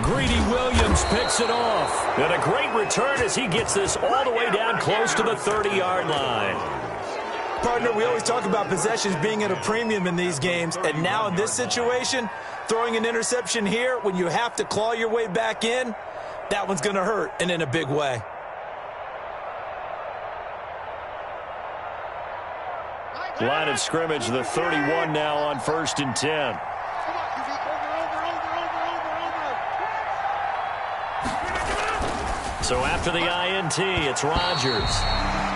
Greedy Williams picks it off. And a great return as he gets this all the way down close to the 30-yard line. Partner, we always talk about possessions being at a premium in these games. And now in this situation, throwing an interception here when you have to claw your way back in, that one's going to hurt, and in a big way. Line of scrimmage, the 31 now on 1st and 10. So after the INT, it's Rodgers.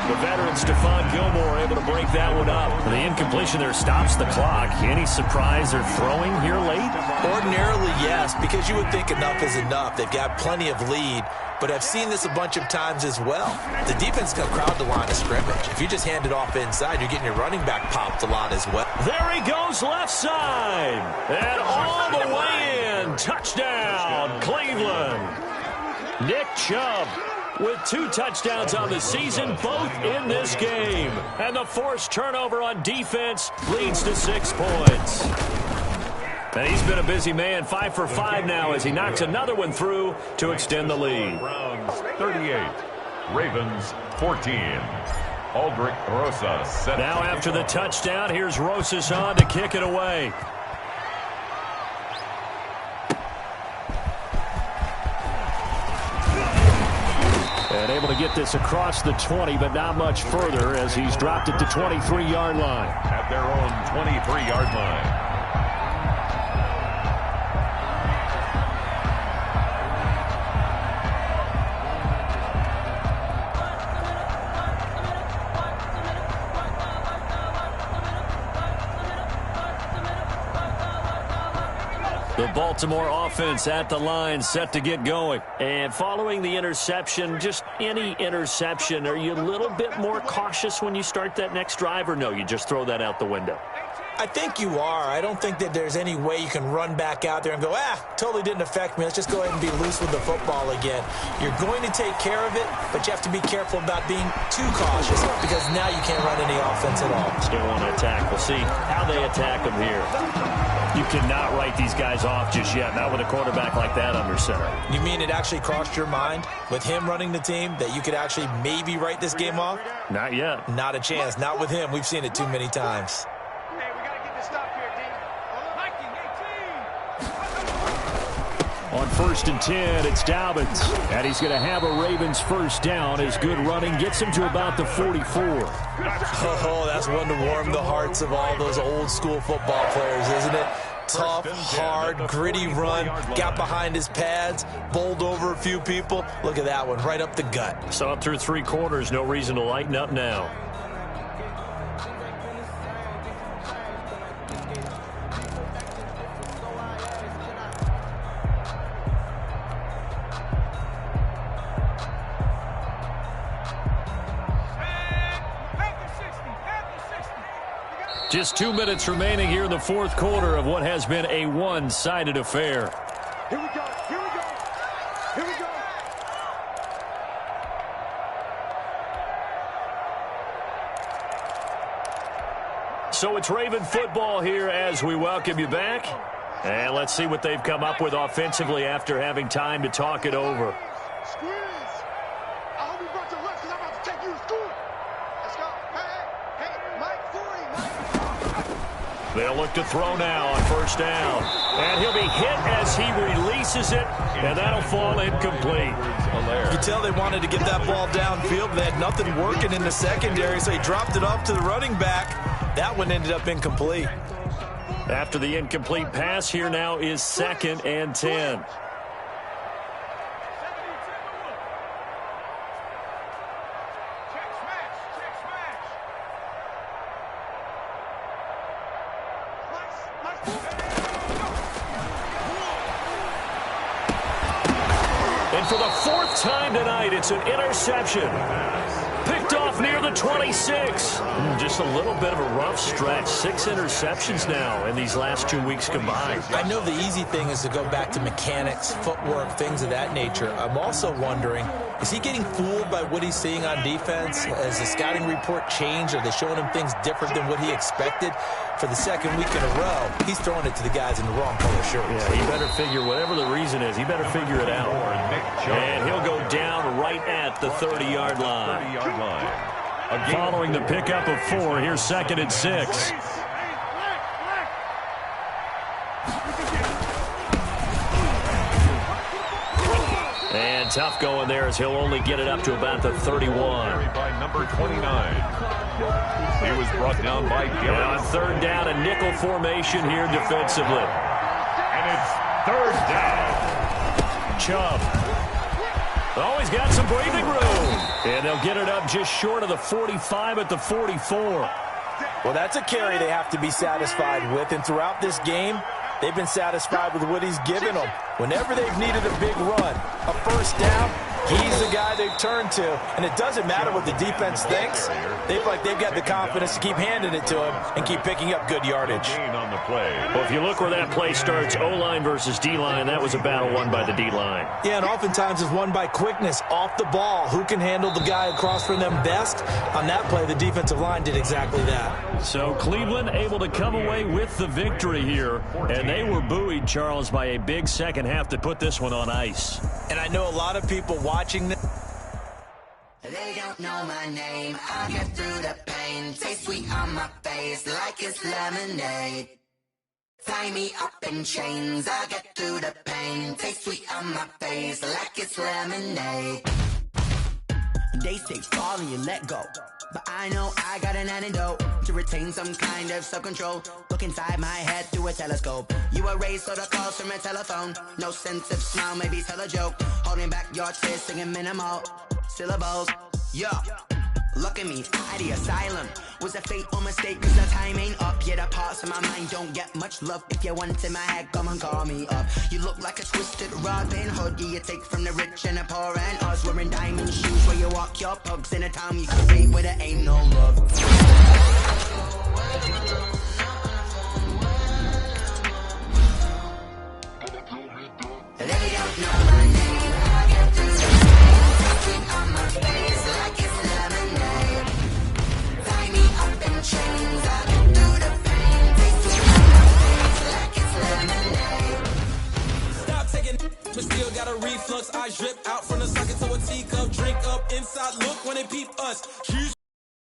The veteran Stephon Gilmore able to break that one up. The incompletion there stops the clock. Any surprise they're throwing here late? Ordinarily, yes, because you would think enough is enough. They've got plenty of lead, but I've seen this a bunch of times as well. The defense can crowd the line of scrimmage. If you just hand it off inside, you're getting your running back popped a lot as well. There he goes left side. And all the way in. Touchdown, Cleveland. Nick Chubb with 2 touchdowns on the season, both in this game. And the forced turnover on defense leads to 6 points. And he's been a busy man, 5 for 5 now as he knocks another one through to extend the lead. Browns 38, Ravens 14. Aldrich Rosas set. Now after the touchdown, here's Rosas on to kick it away. And able to get this across the 20, but not much further as he's dropped at the 23-yard line. At their own 23-yard line. The Baltimore offense at the line, set to get going. And following the interception, just any interception, are you a little bit more cautious when you start that next drive, or no, you just throw that out the window? I think you are. I don't think that there's any way you can run back out there and go, totally didn't affect me. Let's just go ahead and be loose with the football again. You're going to take care of it, but you have to be careful about being too cautious because now you can't run any offense at all. Still want to attack. We'll see how they attack them here. You cannot write these guys off just yet, not with a quarterback like that under center. You mean it actually crossed your mind with him running the team that you could actually maybe write this game off? Not yet. Not a chance. Not with him. We've seen it too many times. On 1st and 10, it's Dobbins. And he's going to have a Ravens 1st down as good running gets him to about the 44. Oh, that's one to warm the hearts of all those old school football players, isn't it? Tough, hard, gritty run, got behind his pads, bowled over a few people. Look at that one, right up the gut. Saw it through 3 quarters, no reason to lighten up now. Just 2 minutes remaining here in the 4th quarter of what has been a one-sided affair. Here we go. Here we go. Here we go. So it's Raven football here as we welcome you back. And let's see what they've come up with offensively after having time to talk it over. Squeeze. I hope you brought your lunch because I'm about to take you to school. Let's go. Hey, Mike 40, Mike. They'll look to throw now on 1st down. And he'll be hit as he releases it, and that'll fall incomplete. You can tell they wanted to get that ball downfield. They had nothing working in the secondary, so he dropped it off to the running back. That one ended up incomplete. After the incomplete pass, here now is 2nd and 10. And for the 4th time tonight, it's an interception. Picked off near the 26. Just a little bit of a rough stretch. 6 interceptions now in these last 2 weeks combined. I know the easy thing is to go back to mechanics, footwork, things of that nature. I'm also wondering, is he getting fooled by what he's seeing on defense? Has the scouting report changed? Are they showing him things different than what he expected? For the 2nd week in a row, he's throwing it to the guys in the wrong color shirts. Yeah, he better figure, whatever the reason is, he better figure it out. And he'll go down right at the 30-yard line. Following the pickup of 4, here's 2nd and 6. And tough going there as he'll only get it up to about the 31. By number 29. He was brought down by Garrett. On 3rd down, a nickel formation here defensively. And it's 3rd down. Chubb. Oh, he's got some breathing room. And they'll get it up just short of the 45 at the 44. Well, that's a carry they have to be satisfied with. And throughout this game, they've been satisfied with what he's given them. Whenever they've needed a big run, a 1st down, he's the guy they've turned to. And it doesn't matter what the defense thinks. They've got the confidence to keep handing it to him and keep picking up good yardage. On the play. Well, if you look where that play starts, O-line versus D-line, that was a battle won by the D-line. Yeah, and oftentimes it's won by quickness off the ball. Who can handle the guy across from them best? On that play, the defensive line did exactly that. So Cleveland able to come away with the victory here. And they were buoyed, Charles, by a big second half to put this one on ice. And I know a lot of people watching this. They don't know my name. I get through the pain. Taste sweet on my face like it's lemonade. Tie me up in chains. I get through the pain. Taste sweet on my face like it's lemonade. They say fall and you let go, but I know I got an antidote to retain some kind of self-control. Look inside my head through a telescope. You erase all the calls from a telephone. No sense of smile, maybe tell a joke. Holding back your tears, singing minimal syllables. Yeah, look at me, at the asylum. Was a fate or mistake, cause the time ain't up. Yet the parts of my mind don't get much love. If you want in my head, come and call me up. You look like a twisted Robin Hood. You take from the rich and the poor and us. Wearing diamond shoes where you walk your pugs in a town you create where there ain't no love. They don't know my name. I get through the pain. On my face like it's lemonade. Tie me up in chains. I get through the pain. Taste on my face like it's lemonade. Stop taking, but still got a reflux. I drip out from the socket to a teacup. Drink up inside. Look when they peep us. She's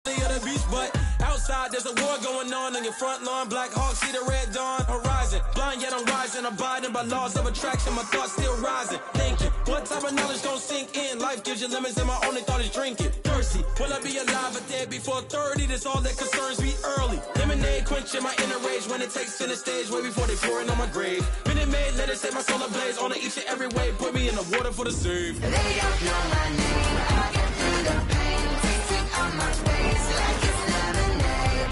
at the beach, but outside there's a war going on your front lawn. Black Hawk see the red dawn horizon. Blind yet I'm rising, abiding by laws of attraction. My thoughts still rising. Thinking, what type of knowledge don't sink in? Life gives you lemons, and my only thought is drinking. Thirsty, will I be alive or dead before 30? That's all that concerns me early. Lemonade quenching my inner rage when it takes center stage, way before they pour it on my grave. Minute Maid, let it set my soul ablaze. On each and every way, put me in the water for the save. They don't know my name. I get through the pain. Taste it on my face like it's lemonade.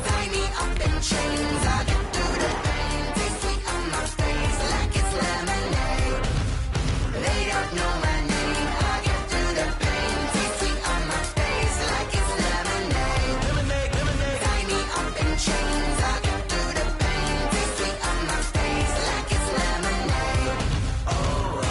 Tie me up in chains. I get through the pain. Taste sweet on my face like it's lemonade. They don't know my name. I get through the pain. Taste sweet on my face like it's lemonade. Lemonade, lemonade. Tie me up in chains. I get through the pain. Taste sweet on my face like it's lemonade. Oh.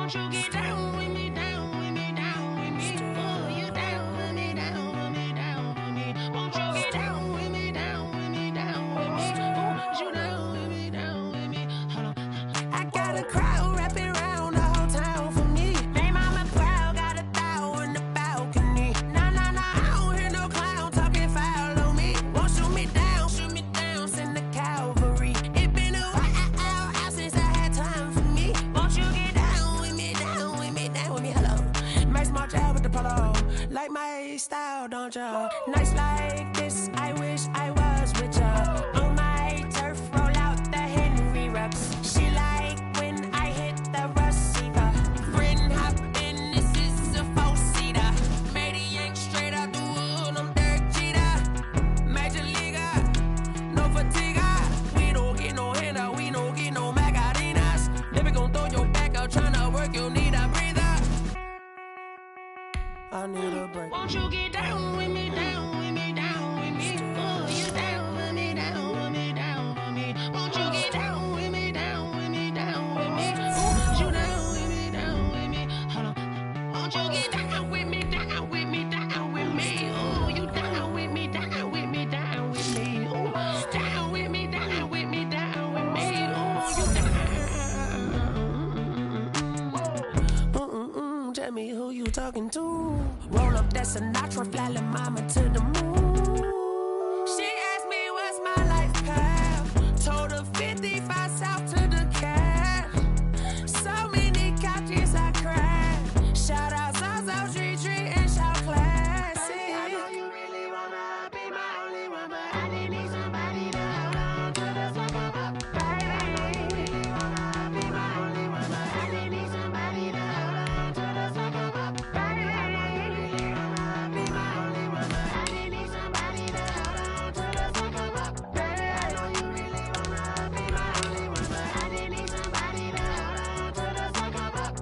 Won't you get down with me, down with me, down with me? Oh, you down with me, down with me, down with me. Won't you get down with me, down with me, down with me? Oh, you down with me, down with me? Hold on. I got a crowd wrapping around the whole town for me. They mama proud, got a thou in the balcony. Nah, nah, nah, I don't hear no clown talking foul on me. Won't shoot me down, send the cavalry. It been a while since I had time for me. Won't you get down with me, down with me, down with me? Hello. Max March out with the polo. Like my style, don't ya? Nights like this, I wish I was with ya. On my turf, roll out the Henry rocks. She like when I hit the receiver. Friend hop in, this is a four-seater. Made a yank straight out the wood, I'm Derek Jeter. Major leaguer, no fatigue. We don't get no handout, we don't get no Macarinas. Never gon' throw your back out, tryna work, you need a breather. I need a break. Won't you get down with me, down with me, down with me? Oh, you down with me, down with me, down with me? Won't you get down with me, down with me, down with me? Oh, you down with me, down with me? Hold on. Won't you get down with me, down with me, down with me? Oh, you down with me, down with me, down with me? Oh, down with me, down with me, down with me? Oh, you down. Tell me who you talking to. Roll up that Sinatra, fly la mama to the moon. She asked me what's my life path. Told her 55 south to the cash. So many couches I cried. Shout out Zazo, Tree, and shout classic. I know you really wanna be my only one, but I didn't need somebody to hold on to the sucker up. Baby, I know you really wanna be my only one, but I didn't need somebody to hold on to the sucker up. Baby, I know you really wanna be my only one, but I didn't need somebody to hold on to the sucker up. Baby, I know you really wanna be my only one, but I didn't need somebody to hold on to the sucker up.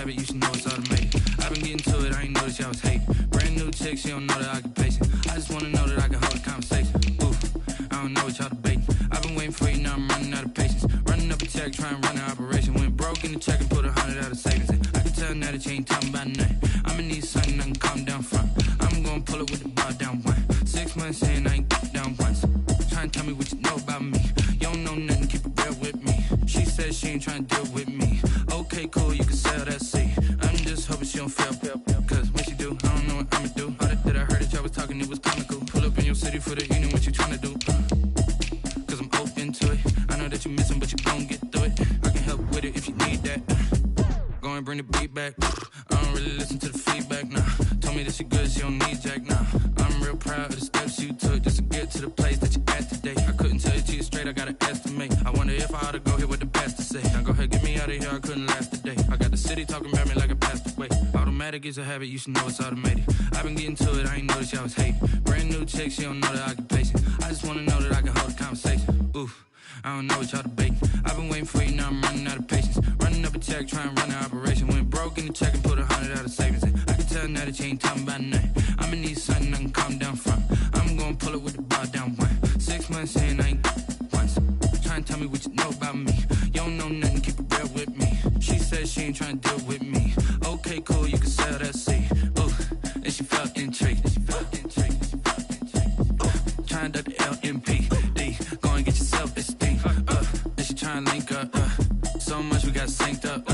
You should know it's automated. I've been getting to it, I ain't noticed y'all was hating. Brand new chick, she don't know the occupation. I just wanna know that I can hold a conversation. Oof, I don't know what y'all debating. I've been waiting for you, now I'm running out of patience. Running up a check, trying to run an operation. Went broke in the check and put 100 out of savings in. I can tell now that you ain't talking about nothing. I'ma need something I can calm down from. I'm gonna pull it with the bar down one. 6 months in, I ain't down once. Trying to tell me what you know about me. You don't know nothing, keep it real with me. She said she ain't trying to deal with me. Okay, cool, you can sell that seat. I'm just hoping she don't fail. Cause when she do, I don't know what I'ma do. All that I heard that y'all was talking, it was comical. Pull up in your city for the evening, what you tryna do? Cause I'm open to it. I know that you missing, but you gon' get through it. I can help with it if you need that. Go and bring the beat back. I don't really listen to the feedback, nah. Told me that she good, she don't need jack, nah. I'm real proud of the steps you took just to get to the place that you're at today. I couldn't tell you to you straight, I gotta estimate. I wonder if I ought to go here with the best to say. Now go ahead, get me out of here, I couldn't last a day. I got the city talking about me like I passed away. Automatic is a habit, you should know it's automated. I've been getting to it, I ain't noticed y'all was hating. Brand new chick, she don't know the occupation. I just wanna know that I can hold a conversation. Oof, I don't know what y'all debating. I've been waiting for you, now I'm running out of patience. Running up a check, trying to run an operation. Went broke in the check and put 100 out of savings in. now that you ain't talking about nothing. I'ma need something I can calm down from. I'm gonna pull it with the bar down one. 6 months in, I ain't once. Trying to tell me what you know about me. You don't know nothing, keep it real with me. She said she ain't trying to deal with me. Okay, cool, you can sell that seed. Ooh, and she felt intrigued. Trying to duck the LMPD. Go and get your self-esteem. And she trying to link up. So much we got synced up.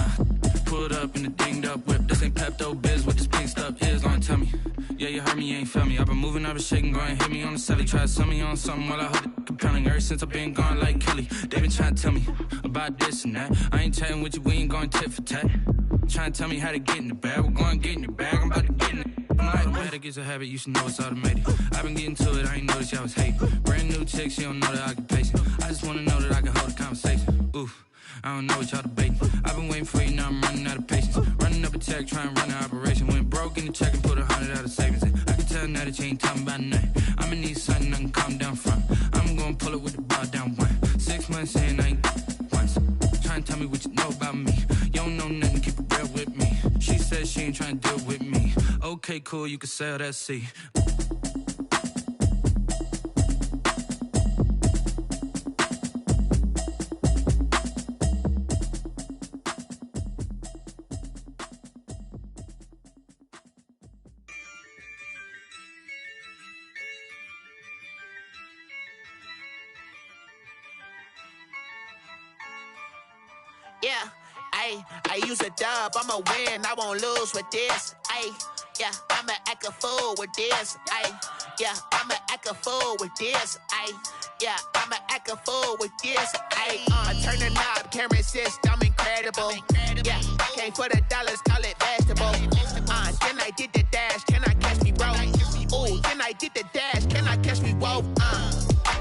Pulled up in the dinged up whip. This ain't Pepto-Biz, what this pink stuff is. Gonna tell me. Yeah, you heard me, you ain't felt me. I've been moving, I've been shaking, go and hit me on the celly. Try to sell me on something while I hold it compelling. Ever since I've been gone like Kelly, they been trying to tell me about this and that. I ain't chatting with you, we ain't going tit for tat. Trying to tell me how to get in the bag. We're going to get in the bag, I'm about to get in it. I'm like, better get a habit, you should know it's automated. I've been getting to it, I ain't noticed y'all was hating. Brand new chick, she don't know the occupation. I just wanna know that I can hold a conversation. Oof, I don't know what y'all debating. I've been waiting for you, now I'm running out of patience. Running up a check, trying to run an operation. Went broke in the check and put 100 out of savings in. I can tell now that you ain't talking about nothing. I'ma need something I can calm down from. I'm gonna pull it with the bar down one. 6 months in, I ain't once. Trying to tell me what you know about me. You don't know nothing, keep it real with me. She said she ain't trying to deal with me. Okay, cool, you can sell that seed. Yeah, I use a dub, I'ma win, I won't lose with this. Yeah, I'ma act a fool with this. Yeah, I'ma act a fool with this. Yeah, I'ma act a fool with this. Turn the knob, camera assist, I'm incredible. Yeah, came for the dollars, call it vegetable. Then I did the dash, can I catch me, bro? Ooh, then I did the dash, can I catch me, whoa?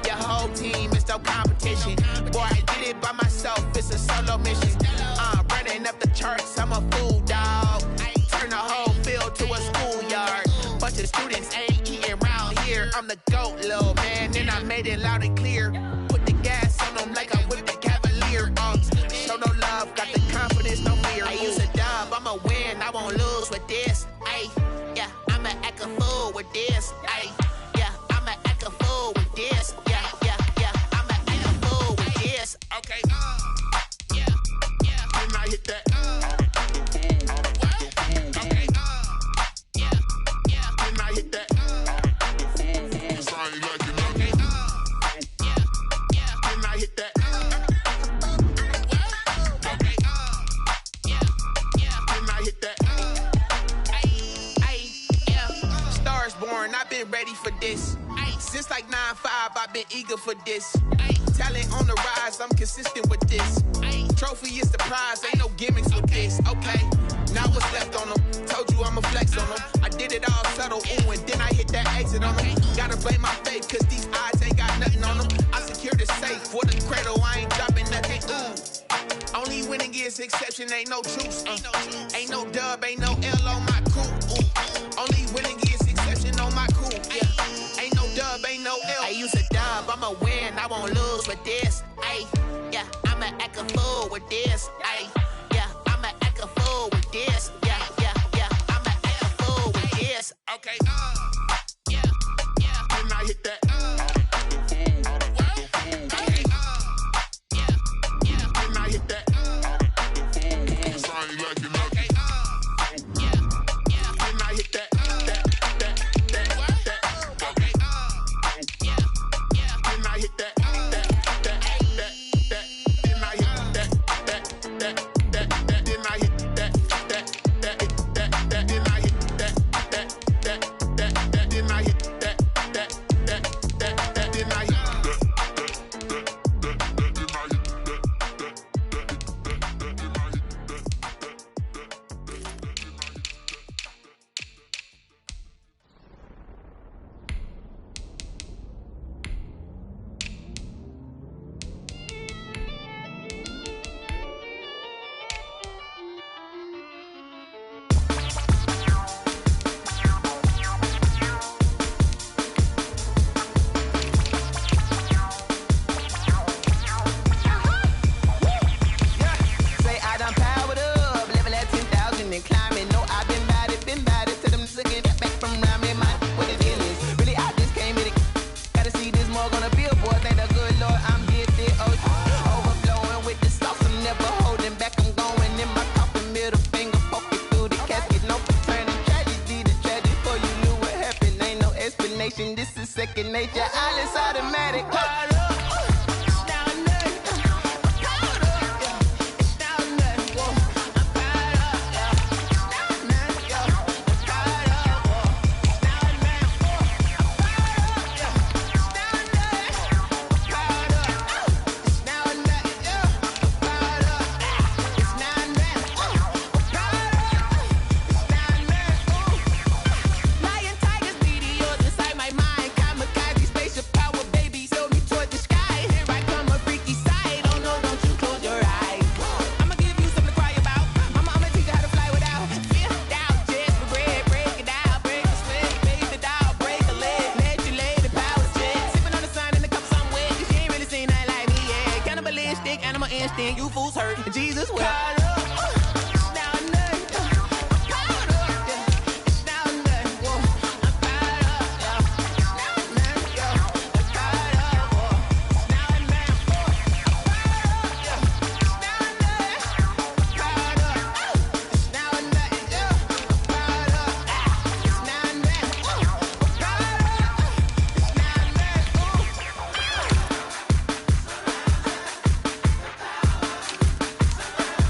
Your whole team is no competition. Boy, I did it by myself, it's a solo mission. Running up the charts, I'm a fool, dog. Turn the whole field to a schoolyard. Bunch of students ain't eating round here. I'm the GOAT, little man, and I made it loud and clear. Put the gas on them like I whipped the Cavalier. Show no love, got the confidence, no fear. I use a dub, I'ma win, I won't lose with this. Yeah, I'ma act a fool with this. Yeah, I'ma act a fool with this. Yeah, I'ma act a fool with this. Okay, yeah, and I hit that. Okay, yeah, and I hit that. Cause I ain't like it. Okay, yeah, and I hit that. Okay, yeah, and I hit that. Yeah, Stars born, I've been ready for this. Since like 9-5, I've been eager for this. Talent on the rise, I'm consistent with this. Trophy is the prize, ain't no gimmicks with this. Okay, now what's left on them? Told you I'ma flex on them. I did it all subtle, ooh, and then I hit that exit on them. Gotta blame my faith, cause these odds ain't got nothing on them. I secure the safe for the cradle, I ain't dropping nothing, ooh. Only winning is exception, ain't no truce. Ain't no dub, ain't no L on my crew. Ooh. Only winning is exception on my crew. Yeah, ain't no dub, ain't no L. I use a dub, I'ma win, I won't lose with this. Yeah, I'ma act a fool with this. Yeah, I'ma act a fool with this. Yeah, I'ma act a fool with this. Okay, yeah, and I hit that. Okay, yeah, and I hit that. Cause I ain't like it. Okay, yeah, and I hit that. Okay, yeah, and I hit that. station. This is second nature. All is automatic. Caught up. It's now or nothing. I'm caught up. Yeah. It's now or nothing. Whoa. I'm caught up. Yeah. It's now or nothing. Yeah. I'm caught up. Whoa. It's now or nothing. Whoa. I'm caught up. Yeah. It's now or nothing. I'm caught up. It's now or nothing. Yeah. I'm caught up. It's now or nothing. I'm caught up. It's now or nothing. Lion, tigers, meteors inside my mind. Kamikaze, spaceship power, baby, sail me toward the sky. Here I come, a freaky side. Oh no, don't you close your eyes. I'ma give you something to cry about. I'ma teach you how to fly without fear. Doubt, just for bread, break it out, break the sweat, baby, the doll, break a leg, let you lay the power jet. Sipping on the sun in the cup somewhere, 'cause you ain't really seen nothing like me, yeah. Cannibalistic, animal instinct, you fools hurt. Jesus wept. Caught up. It's now or nothing. I'm caught up. Yeah. It's now or nothing. Whoa. I'm caught up. Yeah. It's now or nothing. Yeah. I'm caught up. Whoa. It's now or nothing. Whoa. I'm caught up. Yeah. It's now or nothing. I'm caught up. It's now or nothing. Yeah. I'm caught up. It's now or nothing. I'm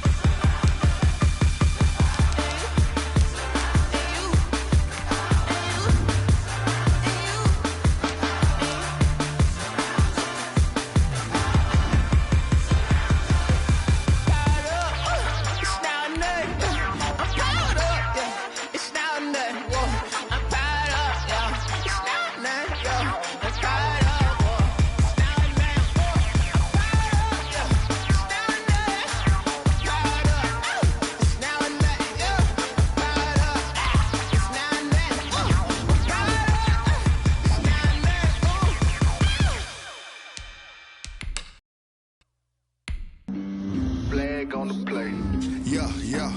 caught up. It's now or It's now or nothing. I'm caught up, yeah. It's now or nothing. Whoa. I'm caught up, yeah. It's now or nothing, yeah. I'm caught up, whoa. It's now or nothing, whoa. I'm caught up, yeah. It's now or nothing. I'm caught up. It's now or nothing, yeah. I'm caught up. It's now or nothing, whoa. I'm caught up. It's now or nothing, whoa. Flag on the play. Yeah, yeah.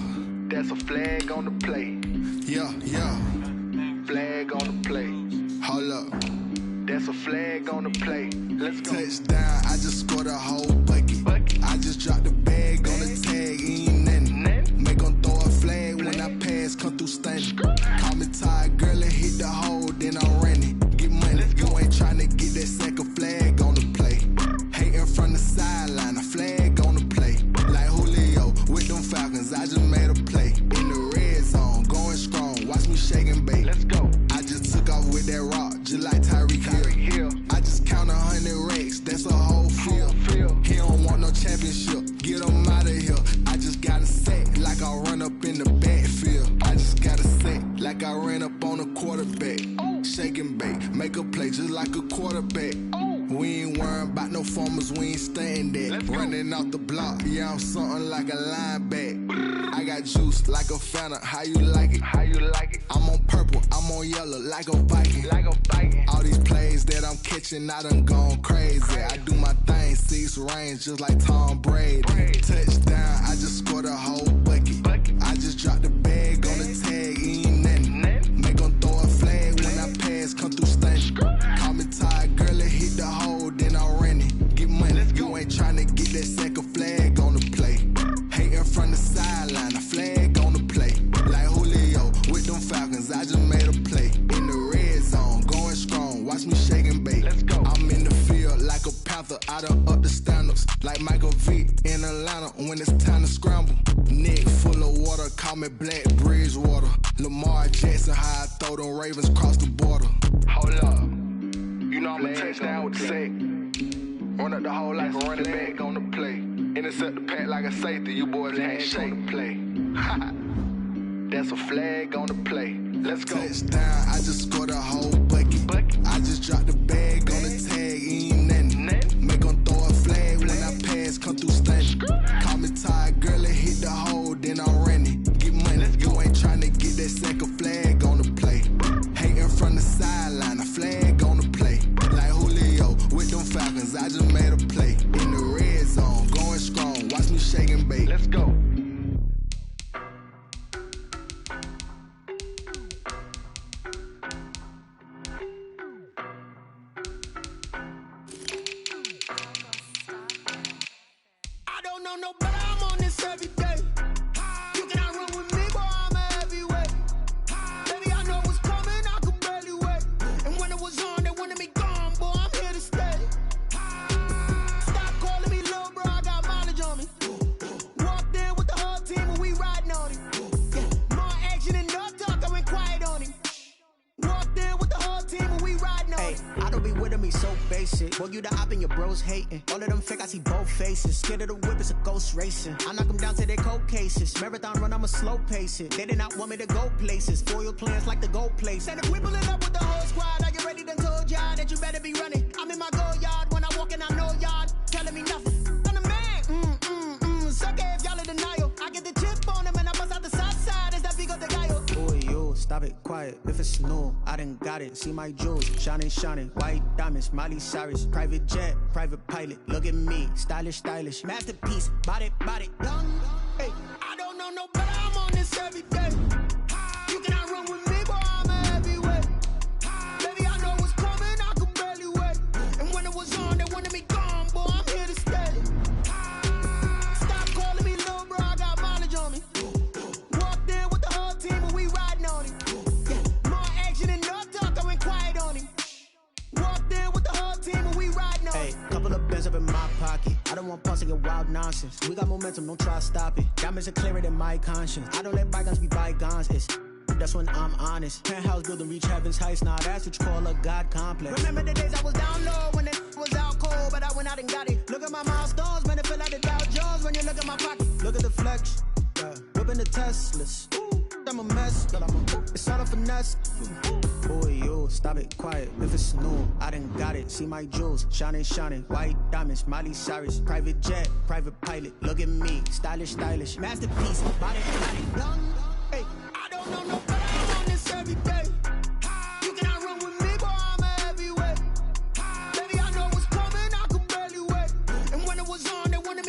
That's a flag on the play. Yeah, yeah. Flag on the play. Hold up. That's a flag on the play. Let's go. Touchdown, I just scored a whole bucket. I just dropped the bag on the tag, ain't nothing. Make 'em throw a flag when I pass, come through stunning. Call me tired, girl, and hit the hole, then I'm running. Get money, you ain't tryna get that second flag on the play. Hating from the sideline, a flag on the play. Like Julio with them Falcons, I just made a play. In the red zone, going strong, watch me shake and bake. Let's go. I just took off with that rock, just like Tyreek Hill. I just count 100 racks, that's a whole field. He don't want no championship, get him out of here. I just got a set, like I run up in the backfield. I just got a set, like I ran up on a quarterback. Shake and bake, make a play just like a quarterback. We ain't worrying about no formers, we ain't staying there. Running off the block, yeah, I'm something like a linebacker. I got juice like a Fanta, how you like it? How you like it? I'm on purple, I'm on yellow, like a Viking. Like a Viking. All these plays that I'm catching, I done gone crazy. I do my thing, 6 range, just like Tom Brady. Touchdown, I just scored a whole bucket. I just dropped the bag on the tag, ain't nothing. Make 'em throw a flag when I pass, come through stunning. Call me tired, girl, and hit the hole, then I'm running. Get money, you ain't tryna get that second flag on the play. Hating from the sideline, a flag on the play. Like Julio with them Falcons, I just made a play. In the red zone, going strong, watch me shake and bake. Let's go. I'm in the field like a Panther, I done up the standards. Like Michael Vick in Atlanta when it's time to scramble. Neck full of water, call me Black Bridgewater. Lamar Jackson, how I throw them Ravens across the border. Hold up. You know I'm a touchdown with the sack. Run up the hole like a running back on the play. Intercept the pack like a safety, you boys ain't shake the play. That's a flag on the play. Let's go. Touchdown, I just scored a whole bucket. I just dropped the bag on the tag, ain't nothing. Make 'em throw a flag when I pass, come through stunning. Call me tired, girl, and hit the hole, then I'm running. Get money, you ain't tryna get that second flag on the play. Hating from the sideline, a flag on the play. Like Julio with them Falcons, I just made a play. In the red zone, going strong, watch me shake and bake. Let's go. face it. Boy, you the op and your bros hating. All of them fake, I see both faces. Scared of the whip, it's a ghost racing. I knock them down to their cold cases. Marathon run, I'ma slow pace it. They did not want me to go places. Foil plans like the gold place. And if we pulling up with the whole squad, are you ready? Done told y'all that you better be running. I'm in my go yard. When I walk in, I know y'all telling me nothing. I'm the man. Sucker if y'all in denial. I get the chip on him and I bust out the south side. Is that Vigo de Gallo? Boy, yo, stop it, quiet. If it's new, I done got it. See my jewels, shining, shining. White diamonds, Miley Cyrus. Private jet, private pilot. Look at me, stylish, stylish. Masterpiece, body, young. Hey, I don't know no better. I'm on this every day. You cannot run with me, boy. I'm a heavyweight. Baby, I know what's coming. I can barely wait. And when it was on, they wanted me gone, boy. I'm here to stay. Stop calling me little bro. I got mileage on me. Walked in with the whole team, and we riding on him. Yeah, more action and no talk. I went quiet on him. Walked in with the whole team, and we riding on him. Hey, couple of bands up in my pocket. I don't want pause to get wild nonsense. We got momentum, don't try to stop it. Diamonds are clearer than my conscience. I don't let bygones be bygones. That's when I'm honest. Penthouse building, reach heaven's heights. Nah, that's what you call a God complex. Remember the days I was down low when it was out cold, but I went out and got it. Look at my milestones, man, it feel like the Dow Jones when you look at my pocket. Look at the flex, whipping the Teslas. I'm a mess, but it's all a finesse. Boy, yo, stop it, quiet. If it's new, I done got it. See my jewels, shining, shining. White diamonds, Miley Cyrus. Private jet, private pilot. Look at me, stylish, stylish. Masterpiece, body, young.